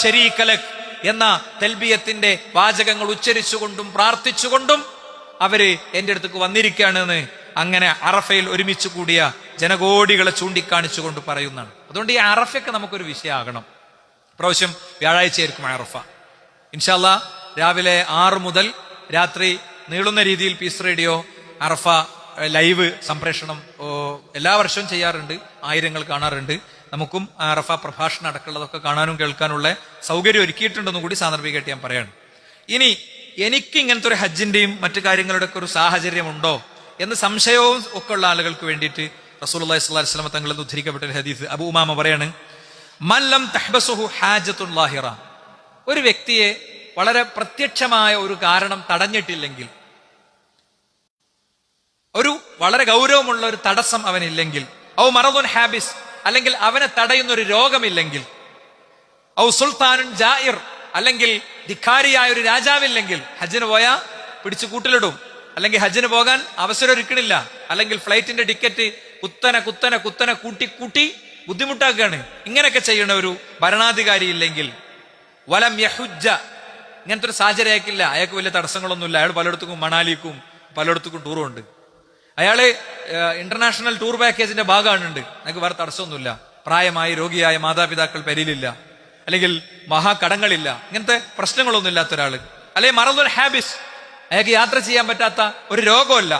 ശരീക ലക് എന്ന തൽബിയത്തിന്റെ വാചകങ്ങൾ ഉച്ചരിച്ചുകൊണ്ടും പ്രാർത്ഥിച്ചുകൊണ്ടും അവര് എന്റെ അടുത്തേക്ക് വന്നിരിക്കുകയാണെന്ന് അങ്ങനെ അറഫയിൽ ഒരുമിച്ച് കൂടിയ ജനകോടികളെ ചൂണ്ടിക്കാണിച്ചുകൊണ്ട് പറയുന്നതാണ്. അതുകൊണ്ട് ഈ അറഫയൊക്കെ നമുക്കൊരു വിഷയമാകണം. പ്രാവശ്യം വ്യാഴാഴ്ചയായിരിക്കും അറഫ. ഇൻഷാ അല്ലാഹ് രാവിലെ 6 മുതൽ രാത്രി നീളുന്ന രീതിയിൽ പീസ് റേഡിയോ അറഫ ലൈവ് സംപ്രേഷണം എല്ലാ വർഷവും ചെയ്യാറുണ്ട്. ആയിരങ്ങൾ കാണാറുണ്ട്. നമുക്കും അറഫ പ്രഭാഷണം അടക്കമുള്ളതൊക്കെ കാണാനും കേൾക്കാനുള്ള സൗകര്യം ഒരുക്കിയിട്ടുണ്ടെന്ന് കൂടി സാന്ദർഭികമായിട്ട് ഞാൻ പറയാണ്. ഇനി എനിക്ക് ഇങ്ങനത്തെ ഒരു ഹജ്ജിന്റെയും മറ്റു കാര്യങ്ങളുടെ ഒക്കെ ഒരു സാഹചര്യം ഉണ്ടോ എന്ന് സംശയവും ഒക്കെ ഉള്ള ആളുകൾക്ക് വേണ്ടിയിട്ട് റസൂലുള്ളാഹി സ്വല്ലല്ലാഹു അലൈഹി വസല്ലം തങ്ങളിൽ നിന്ന് ഉദ്ധരിക്കപ്പെട്ട ഒരു ഹദീസ്, അബൂ ഉമാമ പറയാണ്, മല്ലം തഹ്ബസുഹു ഹാജത്തുൻ ലാഹിറ, ഒരു വ്യക്തിയെ വളരെ പ്രത്യക്ഷമായ ഒരു കാരണം തടഞ്ഞിട്ടില്ലെങ്കിൽ, ഒരു വളരെ ഗൗരവമുള്ള ഒരു തടസ്സം അവനില്ലെങ്കിൽ, ഔ മറദുൻ ഹാബിസ്, അല്ലെങ്കിൽ അവനെ തടയുന്ന ഒരു രോഗമില്ലെങ്കിൽ, ഔ സുൽത്താനുൻ ജായിർ, അല്ലെങ്കിൽ ധിക്കാരിയായ ഒരു രാജാവില്ലെങ്കിൽ, ഹജ്ജിന് പോയാ പിടിച്ചു കൂട്ടിലിടും, അല്ലെങ്കിൽ ഹജ്ജിന് പോകാൻ അവസരം ഒരുക്കണില്ല, അല്ലെങ്കിൽ ഫ്ലൈറ്റിന്റെ ടിക്കറ്റ് കുത്തനെ കൂട്ടി ബുദ്ധിമുട്ടാക്കുകയാണ്, ഇങ്ങനെയൊക്കെ ചെയ്യണ ഒരു ഭരണാധികാരി ഇല്ലെങ്കിൽ, വലം യഹുജ്ജ, ഇങ്ങനത്തെ ഒരു സാഹചര്യം അയക്കില്ല, അയാൾക്ക് വലിയ തടസ്സങ്ങളൊന്നുമില്ല, അയാൾ പലയിടത്തും മണാലിക്കും പലയിടത്തും ടൂറും ഉണ്ട്, അയാള് ഇന്റർനാഷണൽ ടൂർ പാക്കേജിന്റെ ഭാഗമാണുണ്ട്, അയാൾക്ക് വേറെ തടസ്സമൊന്നുമില്ല, പ്രായമായി രോഗിയായ മാതാപിതാക്കൾ പെരിയിലില്ല, അല്ലെങ്കിൽ മഹാകടങ്ങളില്ല, ഇങ്ങനത്തെ പ്രശ്നങ്ങളൊന്നും ഇല്ലാത്ത ഒരാള്, അല്ലെങ്കിൽ മറദുൽ ഹാബിസ്, അയാൾക്ക് യാത്ര ചെയ്യാൻ പറ്റാത്ത ഒരു രോഗമല്ല,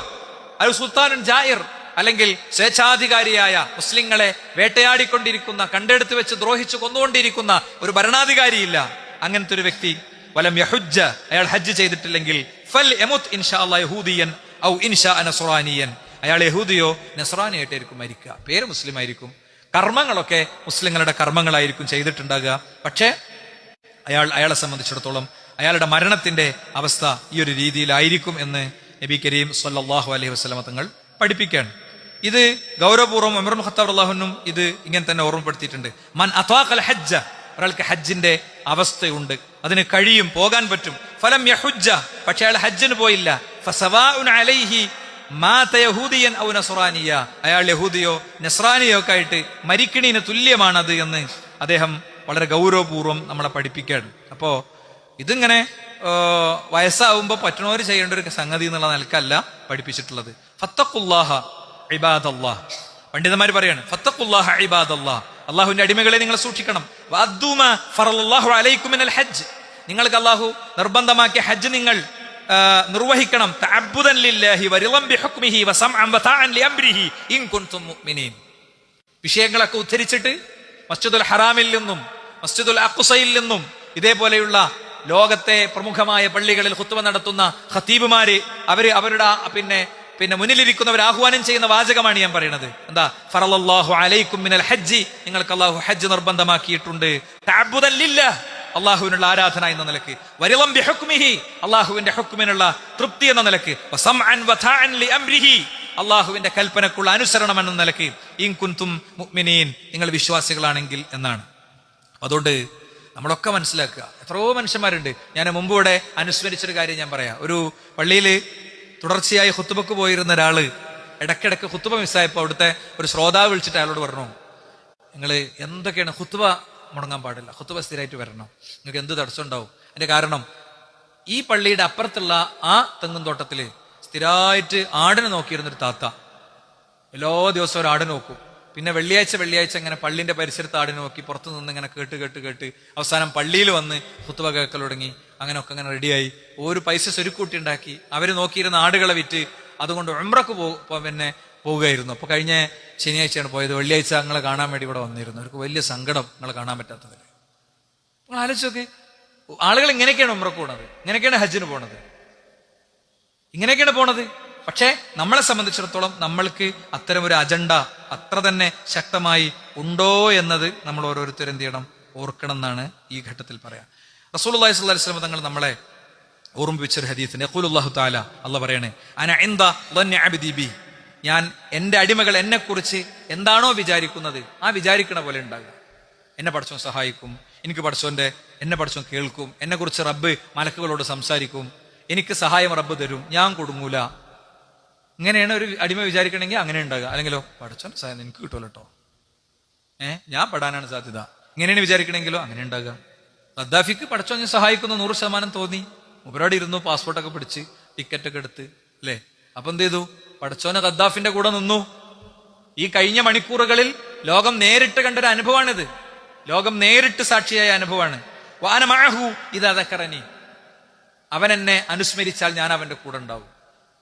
അത് സുൽത്താനുൻ ജായിർ, അല്ലെങ്കിൽ സ്വേച്ഛാധികാരിയായ മുസ്ലിങ്ങളെ വേട്ടയാടിക്കൊണ്ടിരിക്കുന്ന, കണ്ടെടുത്ത് വെച്ച് ദ്രോഹിച്ചു കൊന്നുകൊണ്ടിരിക്കുന്ന ഒരു ഭരണാധികാരിയില്ല, അങ്ങനത്തെ ഒരു വ്യക്തി വലം യഹുജ്ജ, അയാൾ ഹജ്ജ് ചെയ്തിട്ടില്ലെങ്കിൽ, ഫൽ യമുത് ഇൻഷാ അല്ലാഹ് യഹൂദിയൻ ഔ ഇൻഷാ നസ്റാനിയൻ, അയാൾ യഹൂദിയോ നസ്റാനിയായിട്ടായിരിക്കും മരിക്കുക, പേര് മുസ്ലിം ആയിരിക്കും, കർമ്മങ്ങളൊക്കെ മുസ്ലിങ്ങളുടെ കർമ്മങ്ങളായിരിക്കും ചെയ്തിട്ടുണ്ടാകുക, പക്ഷേ അയാളെ സംബന്ധിച്ചിടത്തോളം അയാളുടെ മരണത്തിന്റെ അവസ്ഥ ഈ ഒരു രീതിയിലായിരിക്കും എന്ന് നബി കരീം സ്വല്ലല്ലാഹു അലൈഹി വസല്ലം തങ്ങൾ പഠിപ്പിക്കുകയാണ്. ഇത് ഗൗരവപൂർവ്വം ഉമർ ഇബ്നു ഖത്താബ് റളിയല്ലാഹു അൻഹു ഇത് ഇങ്ങനെ തന്നെ ഓർമ്മപ്പെടുത്തിയിട്ടുണ്ട്. മൻ അത്വാഖൽ ഹജ്ജ, ഒരാൾക്ക് ഹജ്ജിന്റെ അവസ്ഥയുണ്ട്, അതിന് കഴിയും, പോകാൻ പറ്റും, ഫലം യഹുജ്ജ, പക്ഷെ അയാൾ ഹജ്ജിന് പോയില്ല, ഫസവാഉൻ അലൈഹി മാത യഹൂദിയൻ ഔ നസ്റാനിയ, അയാൾ യഹൂദിയോ നസ്രാനിയോ ഒക്കെ ആയിട്ട് മരിക്കണീന് തുല്യമാണത് എന്ന് അദ്ദേഹം വളരെ ഗൗരവപൂർവ്വം നമ്മളെ പഠിപ്പിക്കുകയാണ്. അപ്പോ ഇതിങ്ങനെ വയസ്സാവുമ്പോൾ പറ്റുന്നവർ ചെയ്യേണ്ട ഒരു സംഗതി എന്നുള്ള നിലക്കല്ല പഠിപ്പിച്ചിട്ടുള്ളത്. ഫത്തഖുല്ലാഹ ഇബാദല്ലാഹ്, പണ്ഡിതന്മാർ പറയാണ്, ഫത്തഖുല്ലാഹ ഇബാദല്ലാഹ്, അള്ളാഹുവിന്റെ അടിമകളെ നിങ്ങൾ സൂക്ഷിക്കണം. വഅദ്ദൂമ ഫറലല്ലാഹു അലൈക്കും മിനൽ ഹജ്ജ്, നിങ്ങൾക്ക് അള്ളാഹു നിർബന്ധമാക്കിയ ഹജ്ജ് നിങ്ങൾ നിർവഹിക്കണം. തഅബ്ബുദൻ ലില്ലാഹി വറിളൻ ബിഹുക്മിഹി വസംഅൻ വതഅൻ ലിഅംരിഹി ഇൻ കുൻതും മുഅ്മിനീൻ. വിഷയങ്ങളൊക്കെ ഉദ്ധരിച്ചിട്ട് മസ്ജിദുൽ ഹറാമിൽ നിന്നും മസ്ജിദുൽ അഖ്സയിൽ നിന്നും ഇതേപോലെയുള്ള ലോകത്തെ പ്രമുഖമായ പള്ളികളിൽ ഖുത്ബ നടത്തുന്ന ഖതീബുമാര് അവരുടെ പിന്നെ മുന്നിലിരിക്കുന്നവർ ആഹ്വാനം ചെയ്യുന്ന വാചകമാണ് ഞാൻ പറയുന്നത്. എന്താ? ഫറലല്ലാഹു അലൈക്കും മിനൽ ഹജ്ജി, നിങ്ങൾക്ക് അല്ലാഹു ഹജ്ജ് നിർബന്ധമാക്കിയിട്ടുണ്ട്. തഅബ്ബുദൻ ലില്ലാഹ്, അള്ളാഹുവിനുള്ള ആരാധന എന്ന നിലക്ക്, വറിളൻ ബിഹുക്മിഹി, അള്ളാഹുവിന്റെ ഹുക്മിനുള്ള തൃപ്തി എന്ന നിലക്ക്, വസംഅൻ വതഅൻ ലിഅംരിഹി, അള്ളാഹുവിന്റെ കൽപ്പനക്കുള്ള അനുസരണം എന്ന നിലക്ക്, ഇൻ കുൻതും മുഅ്മിനീൻ, നിങ്ങൾ വിശ്വാസികളാണെങ്കിൽ എന്നാണ്. അതുകൊണ്ട് നമ്മളൊക്കെ മനസ്സിലാക്കുക, എത്രയോ മനുഷ്യന്മാരുണ്ട്. ഞാൻ മുമ്പ് ഇവിടെ അനുസ്മരിച്ചൊരു കാര്യം ഞാൻ പറയാം. ഒരു പള്ളിയിൽ തുടർച്ചയായി ഖുത്ബക്ക് പോയിരുന്ന ഒരാള് ഇടയ്ക്കിടയ്ക്ക് ഖുത്ബ മിസ്സായപ്പോൾ അവിടുത്തെ ഒരു ശ്രോതാവ് വിളിച്ചിട്ട് അയാളോട് പറഞ്ഞു, നിങ്ങൾ എന്തൊക്കെയാണ് ഖുത്ബ മുടങ്ങാൻ പാടില്ല, ഖുത്ബ സ്ഥിരമായിട്ട് വരണം, നിങ്ങൾക്ക് എന്ത് തടസ്സം ഉണ്ടാവും. അതിന്റെ കാരണം ഈ പള്ളിയുടെ അപ്പുറത്തുള്ള ആ തെങ്ങും തോട്ടത്തില് സ്ഥിരമായിട്ട് ആടിനെ നോക്കിയിരുന്നൊരു താത്ത എല്ലാ ദിവസവും ഒരു ആട് നോക്കും. പിന്നെ വെള്ളിയാഴ്ച ഇങ്ങനെ പള്ളിന്റെ പരിസരത്ത് ആടി നോക്കി പുറത്തു നിന്ന് ഇങ്ങനെ കേട്ട് അവസാനം പള്ളിയിൽ വന്ന് ഖുത്ബ കേൾക്കൽ തുടങ്ങി. അങ്ങനെയൊക്കെ അങ്ങനെ റെഡിയായി ഒരു പൈസ സ്വരുക്കൂട്ടി ഉണ്ടാക്കി. അവര് നോക്കിയിരുന്ന ആടുകളെ വിറ്റ് അതുകൊണ്ട് ഉംറക്ക് പിന്നെ പോവുകയായിരുന്നു. അപ്പൊ കഴിഞ്ഞ ശനിയാഴ്ചയാണ് പോയത്. വെള്ളിയാഴ്ച നിങ്ങളെ കാണാൻ വേണ്ടി ഇവിടെ വന്നിരുന്നു. അവർക്ക് വലിയ സങ്കടം നിങ്ങളെ കാണാൻ പറ്റാത്തതിൽ. നിങ്ങൾ ആലോചിച്ചോക്കെ, ആളുകൾ ഇങ്ങനെയൊക്കെയാണ് ഉംറക്ക് പോണത്, ഇങ്ങനെയൊക്കെയാണ് ഹജ്ജിന് പോണത്, ഇങ്ങനെയൊക്കെയാണ് പോണത്. പക്ഷേ നമ്മളെ സംബന്ധിച്ചിടത്തോളം നമ്മൾക്ക് അത്തരം ഒരു അജണ്ട അത്ര തന്നെ ശക്തമായി ഉണ്ടോ എന്നത് നമ്മൾ ഓരോരുത്തരും എന്ത് ചെയ്യണം, ഓർക്കണം എന്നാണ് ഈ ഘട്ടത്തിൽ പറയാം. റസൂലുള്ളാഹി സ്വല്ലല്ലാഹു അലൈഹി വസല്ലം തങ്ങൾ നമ്മളെ ഓർമ്മിപ്പിച്ചൊരു ഹദീസിന് യഖൂലുല്ലാഹു തആല, അല്ലാഹു പറയണേ, അന ഇൻദ ളന്നി അബ്ദി ബി, ഞാൻ എൻ്റെ അടിമകൾ എന്നെ കുറിച്ച് എന്താണോ വിചാരിക്കുന്നത് ആ വിചാരിക്കണ പോലെ ഉണ്ടാകുക. എന്നെ പടച്ചോൻ സഹായിക്കും, എന്നെ പടച്ചോൻ കേൾക്കും, എന്നെ കുറിച്ച് റബ്ബ് മലക്കുകളോട് സംസാരിക്കും, എനിക്ക് സഹായം റബ്ബ് തരും, ഞാൻ കൊടുങ്ങൂല. ഇങ്ങനെയാണ് ഒരു അടിമ വിചാരിക്കണമെങ്കിൽ അങ്ങനെ ഉണ്ടാകുക. അല്ലെങ്കിലോ പടച്ചോൻ സഹായം എനിക്ക് കിട്ടുമല്ലോ കേട്ടോ, ഞാൻ പെടാനാണ് സാധ്യത, ഇങ്ങനെയാണ് വിചാരിക്കണമെങ്കിലോ അങ്ങനെ ഉണ്ടാകുക. ഗദ്ദാഫിക്ക് പടച്ചോൻ സഹായിക്കുന്നു 100% തോന്നി. മുബരോട് ഇരുന്നു, പാസ്പോർട്ടൊക്കെ പിടിച്ച് ടിക്കറ്റൊക്കെ എടുത്ത്, അല്ലേ? അപ്പൊ എന്ത് ചെയ്തു? പടച്ചോന് ഗദ്ദാഫിന്റെ കൂടെ നിന്നു. ഈ കഴിഞ്ഞ മണിക്കൂറുകളിൽ ലോകം നേരിട്ട് കണ്ടൊരു അനുഭവമാണിത്. ലോകം നേരിട്ട് സാക്ഷിയായ അനുഭവമാണ്. വാന മഅഹു ഇദാ ദക്കറനി, അവൻ എന്നെ അനുസ്മരിച്ചാൽ ഞാൻ അവന്റെ കൂടെ ഉണ്ടാവും.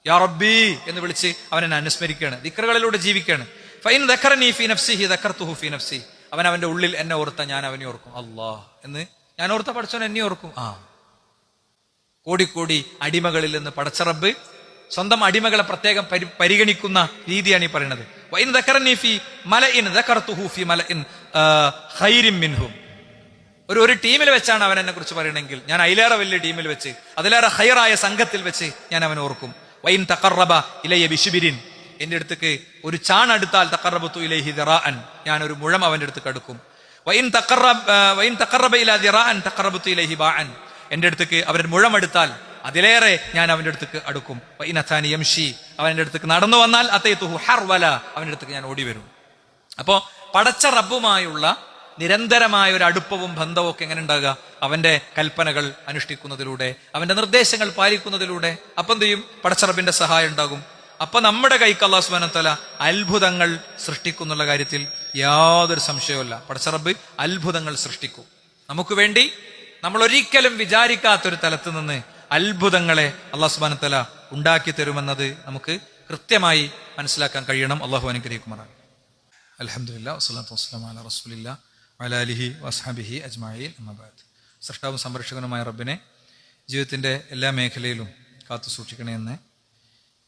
യാ റബ്ബി എന്ന് വിളിച്ച് അവൻ എന്നെ അനുസ്മരിക്കുകയാണ്, ദിക്റുകളിലൂടെ ജീവിക്കുകയാണ്. ഫൈൻ ദക്കറനി ഫീ നഫ്സിഹി ദക്കർതുഹു ഫീ നഫ്സി, അവൻ അവന്റെ ഉള്ളിൽ എന്നെ ഓർത്ത ഞാൻ അവനെ ഓർക്കും. അല്ലാഹ് എന്ന് ഞാൻ ഓർത്ത പടച്ചോൻ എന്നെ ഓർക്കും. കോടി അടിമകളിൽ നിന്ന് പടച്ച റബ്ബ് സ്വന്തം അടിമകളെ പ്രത്യേകം പരിഗണിക്കുന്ന രീതിയാണ് ഈ പറയുന്നത്. വൈൻ ദക്കറനി ഫീ മലഇൻ ദക്കർതുഹു ഫീ മലഇൻ ഖൈരിൻ മിൻഹും, ഒരു ടീമിൽ വെച്ചാണ് അവൻ എന്നെ കുറിച്ച് പറയണമെങ്കിൽ ഞാൻ അതിലേറെ വലിയ ടീമിൽ വെച്ച്, അതിലേറെ ഹൈറായ സംഘത്തിൽ വെച്ച് ഞാൻ അവനെ ഓർക്കും. വൈൻ തഖറബ ഇലയ്യ ബിശിബിരിൻ, എന്റെ അടുത്തേക്ക് ഒരു ചാൺ അടുത്താൽ തഖറബതു ഇലൈഹി ദിറാഅൻ, ഞാൻ ഒരു മുഴം അവന്റെ അടുത്തേക്ക് അടുക്കും. വൈൻ തഖറബ ഇലാ ദിറാഅൻ തഖറബതു ഇലൈഹി ബാഅൻ, എന്റെ അടുത്തേക്ക് അവരുടെ മുഴം എടുത്താൽ അതിലേറെ ഞാൻ അവന്റെ അടുത്തേക്ക് അടുക്കും. വൈൻ അതാനി യംശി, അവന്റെ അടുത്തേക്ക് നടന്നു വന്നാൽ അതൈതുഹു ഹർവല, അവന്റെ അടുത്തേക്ക് ഞാൻ ഓടി വരും. അപ്പോ പടച്ച റബ്ബുമായുള്ള നിരന്തരമായ ഒരു അടുപ്പവും ബന്ധവും ഒക്കെ എങ്ങനെ ഉണ്ടാകുക? അവന്റെ കൽപ്പനകൾ അനുഷ്ഠിക്കുന്നതിലൂടെ, അവന്റെ നിർദ്ദേശങ്ങൾ പാലിക്കുന്നതിലൂടെ. അപ്പം എന്ത് ചെയ്യും? പടച്ച റബ്ബിന്റെ സഹായം ഉണ്ടാകും. അപ്പൊ നമ്മുടെ കൈക്ക് അല്ലാഹു സുബ്ഹാനഹു വ തആല അത്ഭുതങ്ങൾ സൃഷ്ടിക്കുന്നുള്ള കാര്യത്തിൽ യാതൊരു സംശയവുമില്ല. പടച്ച റബ്ബ് അത്ഭുതങ്ങൾ സൃഷ്ടിക്കും നമുക്ക് വേണ്ടി. നമ്മൾ ഒരിക്കലും വിചാരിക്കാത്തൊരു തലത്ത് നിന്ന് അത്ഭുതങ്ങളെ അല്ലാഹു സുബ്ഹാനഹു വ തആല ഉണ്ടാക്കി തരുമെന്നത് നമുക്ക് കൃത്യമായി മനസ്സിലാക്കാൻ കഴിയണം. അല്ലാഹു അനുഗ്രഹിക്കുമാറാകട്ടെ. അൽഹംദുലില്ലാഹി വസ്സലാത്തു വസ്സലാമു അലാ റസൂലില്ലാഹി വഅലാ ആലിഹി വസ്ഹബിഹി അജ്മഈൻ. അമ്മാ ബഅദ്. സൃഷ്ടാവും സംരക്ഷകനുമായ റബ്ബിനെ ജീവിതത്തിന്റെ എല്ലാ മേഖലയിലും കാത്തു സൂക്ഷിക്കണേ എന്ന്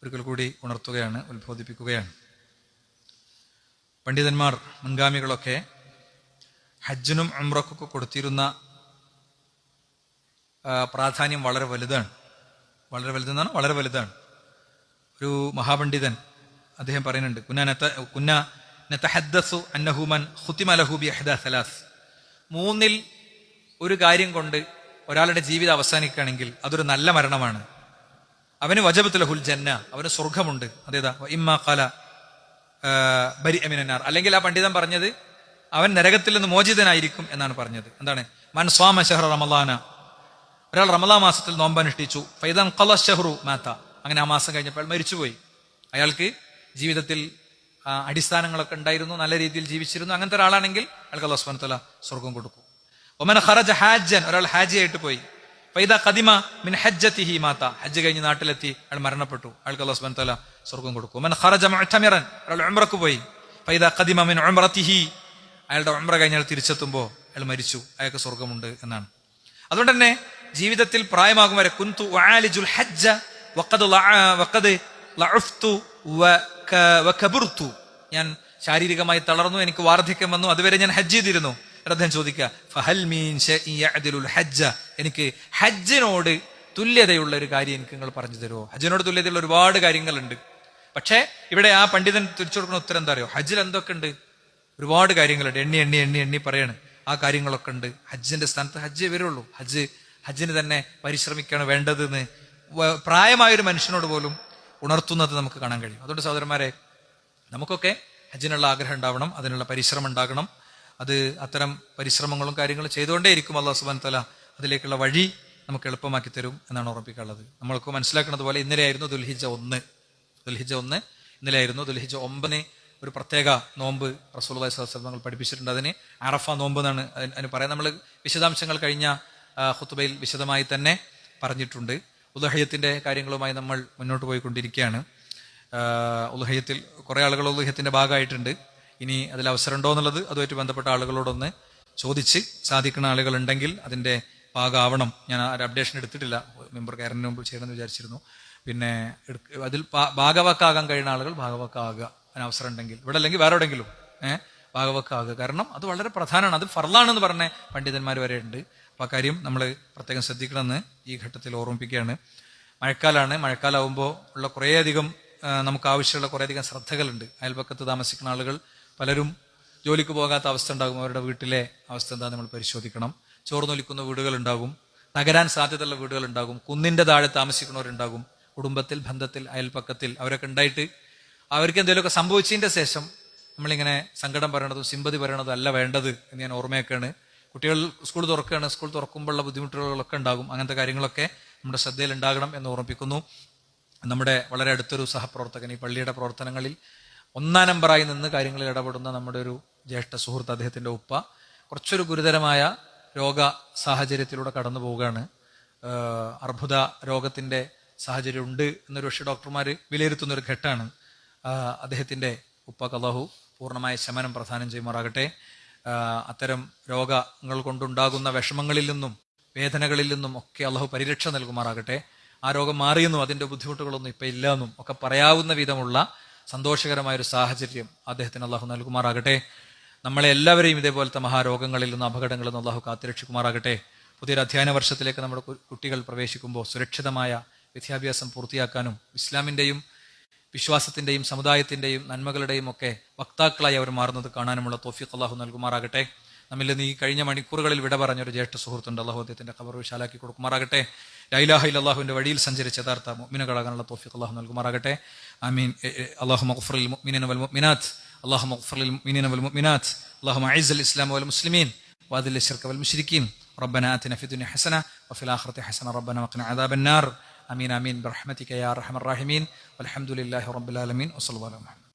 ഒരിക്കൽ കൂടി ഉണർത്തുകയാണ്, ഉത്ബോധിപ്പിക്കുകയാണ്. പണ്ഡിതന്മാർ, മുൻഗാമികളൊക്കെ ഹജ്ജിനും ഉംറക്കൊക്കെ കൊടുത്തിരുന്ന പ്രാധാന്യം വളരെ വലുതാണ്. വളരെ വലുതാണ്. ഒരു മഹാപണ്ഡിതൻ അദ്ദേഹം പറയുന്നുണ്ട്, മൂന്നിൽ ഒരു കാര്യം കൊണ്ട് ഒരാളുടെ ജീവിതം അവസാനിക്കുകയാണെങ്കിൽ അതൊരു നല്ല മരണമാണ്. അവന് വജബത്ത് ലഹുൽ ജന്ന, അവന് സ്വർഗമുണ്ട്. അതേതാ? ഇമ്മാ ഖാല ബരി അമിനന്നാർ, അല്ലെങ്കിൽ ആ പണ്ഡിതൻ പറഞ്ഞത് അവൻ നരകത്തിൽ നിന്ന് മോചിതനായിരിക്കും എന്നാണ് പറഞ്ഞത്. എന്താണ്? മൻ സ്വാമ ശഹ്റ റമളാന, ഒരാൾ റമളാൻ മാസത്തിൽ നോമ്പനുഷ്ഠിച്ചു. ഫൈദൻ ഖല ശഹ്റു മാത, അങ്ങനെ ആ മാസം കഴിഞ്ഞപ്പോൾ മരിച്ചുപോയി. അയാൾക്ക് ജീവിതത്തിൽ അടിസ്ഥാനങ്ങളൊക്കെ ഉണ്ടായിരുന്നു, നല്ല രീതിയിൽ ജീവിച്ചിരുന്നു. അങ്ങനത്തെ ഒരാളാണെങ്കിൽ അയാൾക്ക് അല്ലാഹു സുബ്ഹാനഹു വ തആല സ്വർഗം കൊടുക്കും. ഒമൻ ഖറജ ഹാജ്ജൻ, ഒരാൾ ഹാജിയായിട്ട് പോയി. ഫൈദ ഖദിമ മിൻ ഹജ്ജതിഹി മാത, ഹജ്ജ് കഴിഞ്ഞ് നാട്ടിലെത്തി അയാൾ മരണപ്പെട്ടു, അയാൾക്ക് അല്ലാഹു സുബ്ഹാനഹു വ തആല സ്വർഗം കൊടുക്കും. ഒമൻ ഖറജ മുഅ്തമിറൻ, ഒരാൾ ഉംറക്ക് പോയി. ഫൈദ ഖദിമ മിൻ ഉംറതിഹി, അയാളുടെ ഉംറ കഴിഞ്ഞാൽ തിരിച്ചെത്തുമ്പോൾ അയാൾ മരിച്ചു, അയാൾക്ക് സ്വർഗമുണ്ട് എന്നാണ്. അതുകൊണ്ട് തന്നെ ജീവിതത്തിൽ പ്രായമാകും വരെ കുന്തു ഉആലിജുൽ ഹജ്ജ വഖദ് ലഉഫ്തു വകബർതു, ഞാൻ ശാരീരികമായി തളർന്നു, എനിക്ക് വാർദ്ധക്യം വന്നു, അതുവരെ ഞാൻ ഹജ്ജ് ചെയ്തിരുന്നു. അദ്ദേഹം ചോദിക്കുക, ഫഹൽ മീൻ ശൈഇൻ യഅദിലുൽ ഹജ്ജ, എനിക്ക് ഹജ്ജിനോട് തുല്യതയുള്ള ഒരു കാര്യം എനിക്ക് നിങ്ങൾ പറഞ്ഞു തരുമോ? ഹജ്ജിനോട് തുല്യതയുള്ള ഒരുപാട് കാര്യങ്ങളുണ്ട്. പക്ഷേ ഇവിടെ ആ പണ്ഡിതൻ തിരിച്ചു കൊടുക്കുന്ന ഉത്തരം എന്താ അറിയോ? ഹജ്ജിൽ എന്തൊക്കെ ഉണ്ട്? ഒരുപാട് കാര്യങ്ങളുണ്ട്. എണ്ണി പറയാണ്. ആ കാര്യങ്ങളൊക്കെ ഉണ്ട്. ഹജ്ജിന്റെ സ്ഥാനത്ത് ഹജ്ജ് വരുള്ളൂ. ഹജ്ജിന് തന്നെ പരിശ്രമിക്കാണ് വേണ്ടതെന്ന് പ്രായമായൊരു മനുഷ്യനോട് പോലും ഉണർത്തുന്നത് നമുക്ക് കാണാൻ കഴിയും. അതുകൊണ്ട് സഹോദരന്മാരെ, നമുക്കൊക്കെ ഹജ്ജിനുള്ള ആഗ്രഹം ഉണ്ടാവണം, അതിനുള്ള പരിശ്രമം ഉണ്ടാകണം. അത് അത്തരം പരിശ്രമങ്ങളും കാര്യങ്ങളും ചെയ്തുകൊണ്ടേയിരിക്കും. അല്ലാഹു സുബ്ഹാനഹു വ തആല അതിലേക്കുള്ള വഴി നമുക്ക് എളുപ്പമാക്കി തരും എന്നാണ് ഉറപ്പിക്കാനുള്ളത്. നമ്മൾക്ക് മനസ്സിലാക്കുന്നത് പോലെ ഇന്നലെയായിരുന്നു ദുൽഹിജ്ജ 1. ഇന്നലെയായിരുന്നു. ദുൽഹിജ്ജ 9 ഒരു പ്രത്യേക നോമ്പ് റസൂലുള്ളാഹി സ്വല്ലല്ലാഹു അലൈഹി വസല്ലം തങ്ങൾ പഠിപ്പിച്ചിട്ടുണ്ട്. അതിന് അറഫ നോമ്പ് എന്നാണ് അതിന് പറയാം. നമ്മൾ വിശദാംശങ്ങൾ കഴിഞ്ഞ ഖുത്ബയിൽ വിശദമായി തന്നെ പറഞ്ഞിട്ടുണ്ട്. ഉദ്ഹിയ്യത്തിന്റെ കാര്യങ്ങളുമായി നമ്മൾ മുന്നോട്ട് പോയിക്കൊണ്ടിരിക്കുകയാണ്. ഉദ്ഹിയ്യത്തിൽ കുറേ ആളുകൾ ഉദ്ഹിയ്യത്തിന്റെ ഭാഗമായിട്ടുണ്ട്. ഇനി അതിൽ അവസരമുണ്ടോ എന്നുള്ളത് അതുമായിട്ട് ബന്ധപ്പെട്ട ആളുകളോടൊന്ന് ചോദിച്ച് സാധിക്കുന്ന ആളുകൾ ഉണ്ടെങ്കിൽ അതിന്റെ ഭാഗമാവണം. ഞാൻ ഒരു അപ്ഡേഷൻ എടുത്തിട്ടില്ല, മെമ്പർ കയറുന്നതിന് മുമ്പ് ചെയ്യണമെന്ന് വിചാരിച്ചിരുന്നു. പിന്നെ അതിൽ ഭാഗവാക്കാകാൻ കഴിയുന്ന ആളുകൾ ഭാഗവാക്കാകുക, അതിന് അവസരം ഉണ്ടെങ്കിൽ. ഇവിടെ അല്ലെങ്കിൽ വേറെ എവിടെയെങ്കിലും ഭാഗവാക്കാകുക. കാരണം അത് വളരെ പ്രധാനമാണ്. അത് ഫർളാണെന്ന് പറഞ്ഞ പണ്ഡിതന്മാർ വരെ ഉണ്ട്. അപ്പോൾ ആ കാര്യം നമ്മൾ പ്രത്യേകം ശ്രദ്ധിക്കണമെന്ന് ഈ ഘട്ടത്തിൽ ഓർമ്മിപ്പിക്കുകയാണ്. മഴക്കാലമാണ്. മഴക്കാലമാകുമ്പോൾ ഉള്ള കുറേയധികം നമുക്ക് ആവശ്യമുള്ള കുറേയധികം ശ്രദ്ധകളുണ്ട്. അയൽപക്കത്ത് താമസിക്കുന്ന ആളുകൾ പലരും ജോലിക്ക് പോകാത്ത അവസ്ഥ ഉണ്ടാകും. അവരുടെ വീട്ടിലെ അവസ്ഥ എന്താ നമ്മൾ പരിശോധിക്കണം. ചോർന്നൊലിക്കുന്ന വീടുകളുണ്ടാകും, തകരാൻ സാധ്യതയുള്ള വീടുകളുണ്ടാകും, കുന്നിന്റെ താഴെ താമസിക്കുന്നവരുണ്ടാകും, കുടുംബത്തിൽ, ബന്ധത്തിൽ, അയൽപ്പക്കത്തിൽ അവരൊക്കെ ഉണ്ടായിട്ട് അവർക്ക് എന്തെങ്കിലുമൊക്കെ സംഭവിച്ചതിന്റെ ശേഷം നമ്മളിങ്ങനെ സങ്കടം പറയണതും സിമ്പതി പറയണതും അല്ല വേണ്ടത് എന്ന് ഞാൻ ഓർമ്മയൊക്കെയാണ്. കുട്ടികൾ സ്കൂൾ തുറക്കുകയാണ്, സ്കൂൾ തുറക്കുമ്പോഴുള്ള ബുദ്ധിമുട്ടുകളൊക്കെ ഉണ്ടാകും. അങ്ങനത്തെ കാര്യങ്ങളൊക്കെ നമ്മുടെ ശ്രദ്ധയിൽ ഉണ്ടാകണം എന്ന് ഓർമ്മിപ്പിക്കുന്നു. നമ്മുടെ വളരെ അടുത്തൊരു സഹപ്രവർത്തകൻ, ഈ പള്ളിയുടെ പ്രവർത്തനങ്ങളിൽ 1-ാം നമ്പറായി നിന്ന് കാര്യങ്ങളിൽ ഇടപെടുന്ന നമ്മുടെ ഒരു ജ്യേഷ്ഠ സുഹൃത്ത്, അദ്ദേഹത്തിന്റെ ഉപ്പ കുറച്ചൊരു ഗുരുതരമായ രോഗ സാഹചര്യത്തിലൂടെ കടന്നു പോവുകയാണ്. അർബുദ രോഗത്തിന്റെ സാഹചര്യം ഉണ്ട് എന്നൊരു പക്ഷേ ഡോക്ടർമാർ വിലയിരുത്തുന്ന ഒരു ഘട്ടമാണ്. അദ്ദേഹത്തിന്റെ ഉപ്പ അല്ലാഹു പൂർണ്ണമായ ശമനം പ്രദാനം ചെയ്യുമാറാകട്ടെ. അത്തരം രോഗങ്ങൾ കൊണ്ടുണ്ടാകുന്ന വിഷമങ്ങളിൽ നിന്നും വേദനകളിൽ നിന്നും ഒക്കെ അല്ലാഹു പരിരക്ഷ നൽകുമാറാകട്ടെ. ആ രോഗം മാറിയെന്നും അതിന്റെ ബുദ്ധിമുട്ടുകളൊന്നും ഇപ്പം ഇല്ല എന്നും ഒക്കെ പറയാവുന്ന വിധമുള്ള സന്തോഷകരമായൊരു സാഹചര്യം അദ്ദേഹത്തിന് അല്ലാഹു നൽകുമാറാകട്ടെ. നമ്മളെ എല്ലാവരെയും ഇതേപോലത്തെ മഹാരോഗങ്ങളിൽ നിന്നും അപകടങ്ങളിൽ നിന്നും അല്ലാഹു കാത്തുരക്ഷിക്കുമാറാകട്ടെ. പുതിയൊരു അധ്യയന വർഷത്തിലേക്ക് നമ്മുടെ കുട്ടികൾ പ്രവേശിക്കുമ്പോൾ സുരക്ഷിതമായ വിദ്യാഭ്യാസം പൂർത്തിയാക്കാനും ഇസ്ലാമിന്റെയും വിശ്വാസത്തിന്റെയും സമുദായത്തിന്റെയും നന്മകളുടെയും ഒക്കെ വക്താക്കളായി അവർ മാറുന്നത് കാണാനുമുള്ള തൗഫീഖ് അല്ലാഹു നൽകുമാറാകട്ടെ. നമ്മിൽ നിന്ന് ഈ കഴിഞ്ഞ മണിക്കൂറുകളിൽ വിട പറഞ്ഞൊരു ജ്യേഷ്ഠ സുഹൃത്തുണ്ട്. അല്ലാഹു അദ്ദേഹത്തിന്റെ ഖബർ വിശാലാക്കി കൊടുക്കുമാറാകട്ടെ. ലാ ഇലാഹ ഇല്ലല്ലാഹുവിന്റെ വഴിയിൽ സഞ്ചരിച്ച യഥാർത്ഥ മുഅ്മിനുകളാകാനുള്ള തൗഫീഖ് അല്ലാഹു നൽകുമാറാകട്ടെ. ആമീൻ. അല്ലാഹുമ്മ ഗ്ഫിർ ലിൽ മുഅ്മിനീന വൽ മുഅ്മിനാത്ത് اللهم اغفر للمؤمنين والمؤمنات اللهم اعز الاسلام والمسلمين واذل الشرك والمشركين ربنا آتنا في الدنيا حسنه وفي الاخره حسنه ربنا وقنا عذاب النار امين امين برحمتك يا ارحم الراحمين والحمد لله رب العالمين وصلى الله على محمد.